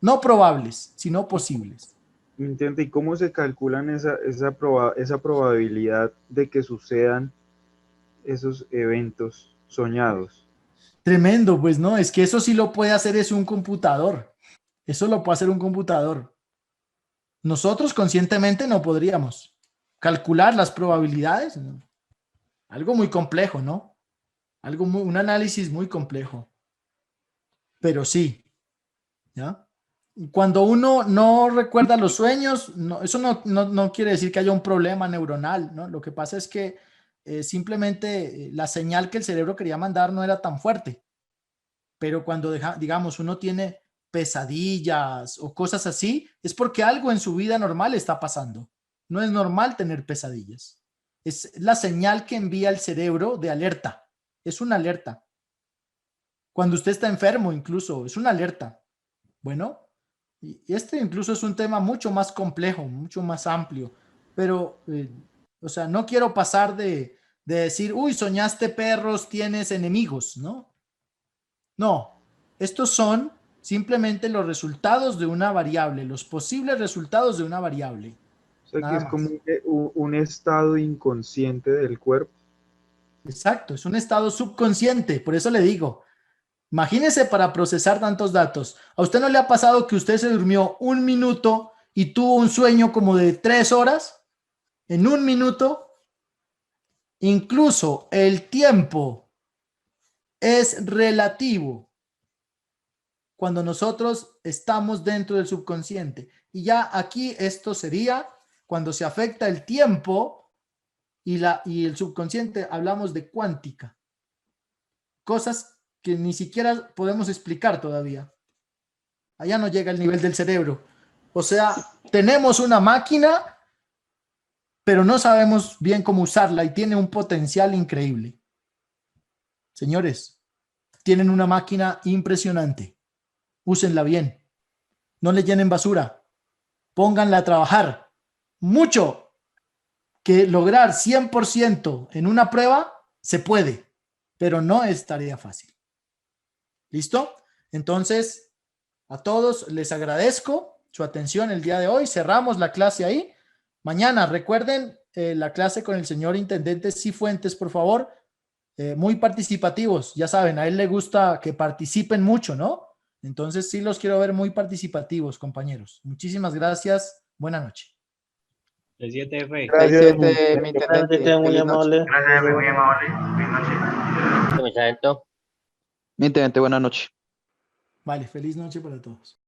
No probables, sino posibles. ¿Me entiende? ¿Y cómo se calculan esa probabilidad de que sucedan esos eventos soñados? Tremendo, pues no, es que eso sí lo puede hacer es un computador. Eso lo puede hacer un computador. Nosotros conscientemente no podríamos calcular las probabilidades, ¿no? Algo muy complejo, ¿no? Un análisis muy complejo. Pero sí, ¿ya? Cuando uno no recuerda los sueños, no, eso no quiere decir que haya un problema neuronal, ¿no? Lo que pasa es que simplemente la señal que el cerebro quería mandar no era tan fuerte. Pero cuando, digamos, uno tiene pesadillas o cosas así, es porque algo en su vida normal está pasando. No es normal tener pesadillas. Es la señal que envía el cerebro de alerta. Es una alerta. Cuando usted está enfermo, incluso, es una alerta. Bueno, y este incluso es un tema mucho más complejo, mucho más amplio. Pero, o sea, no quiero pasar de decir, uy, soñaste perros, tienes enemigos, ¿no? No, estos son simplemente los resultados de una variable, los posibles resultados de una variable. O sea, que Nada es más. como un estado inconsciente del cuerpo. Exacto, es un estado subconsciente, por eso le digo, imagínese para procesar tantos datos. ¿A usted no le ha pasado que usted se durmió 1 minuto y tuvo un sueño como de 3 horas? En 1 minuto, incluso el tiempo es relativo cuando nosotros estamos dentro del subconsciente. Y ya aquí esto sería cuando se afecta el tiempo y el subconsciente, hablamos de cuántica. Cosas que ni siquiera podemos explicar todavía. Allá no llega el nivel del cerebro. O sea, tenemos una máquina pero no sabemos bien cómo usarla y tiene un potencial increíble. Señores, tienen una máquina impresionante. Úsenla bien. No le llenen basura. Pónganla a trabajar. Mucho. Que lograr 100% en una prueba se puede, pero no es tarea fácil. ¿Listo? Entonces, a todos les agradezco su atención el día de hoy. Cerramos la clase ahí. Mañana, recuerden la clase con el señor Intendente Cifuentes, por favor. Muy participativos. Ya saben, a él le gusta que participen mucho, ¿no? Entonces, sí los quiero ver muy participativos, compañeros. Muchísimas gracias. Buena noche. 7 jefe. Gracias, mi intendente. Muy Feliz noche. amable. Gracias, muy amable. Buenas noches. Mi sargento. Mi intendente, buenas noches. Vale, feliz noche para todos.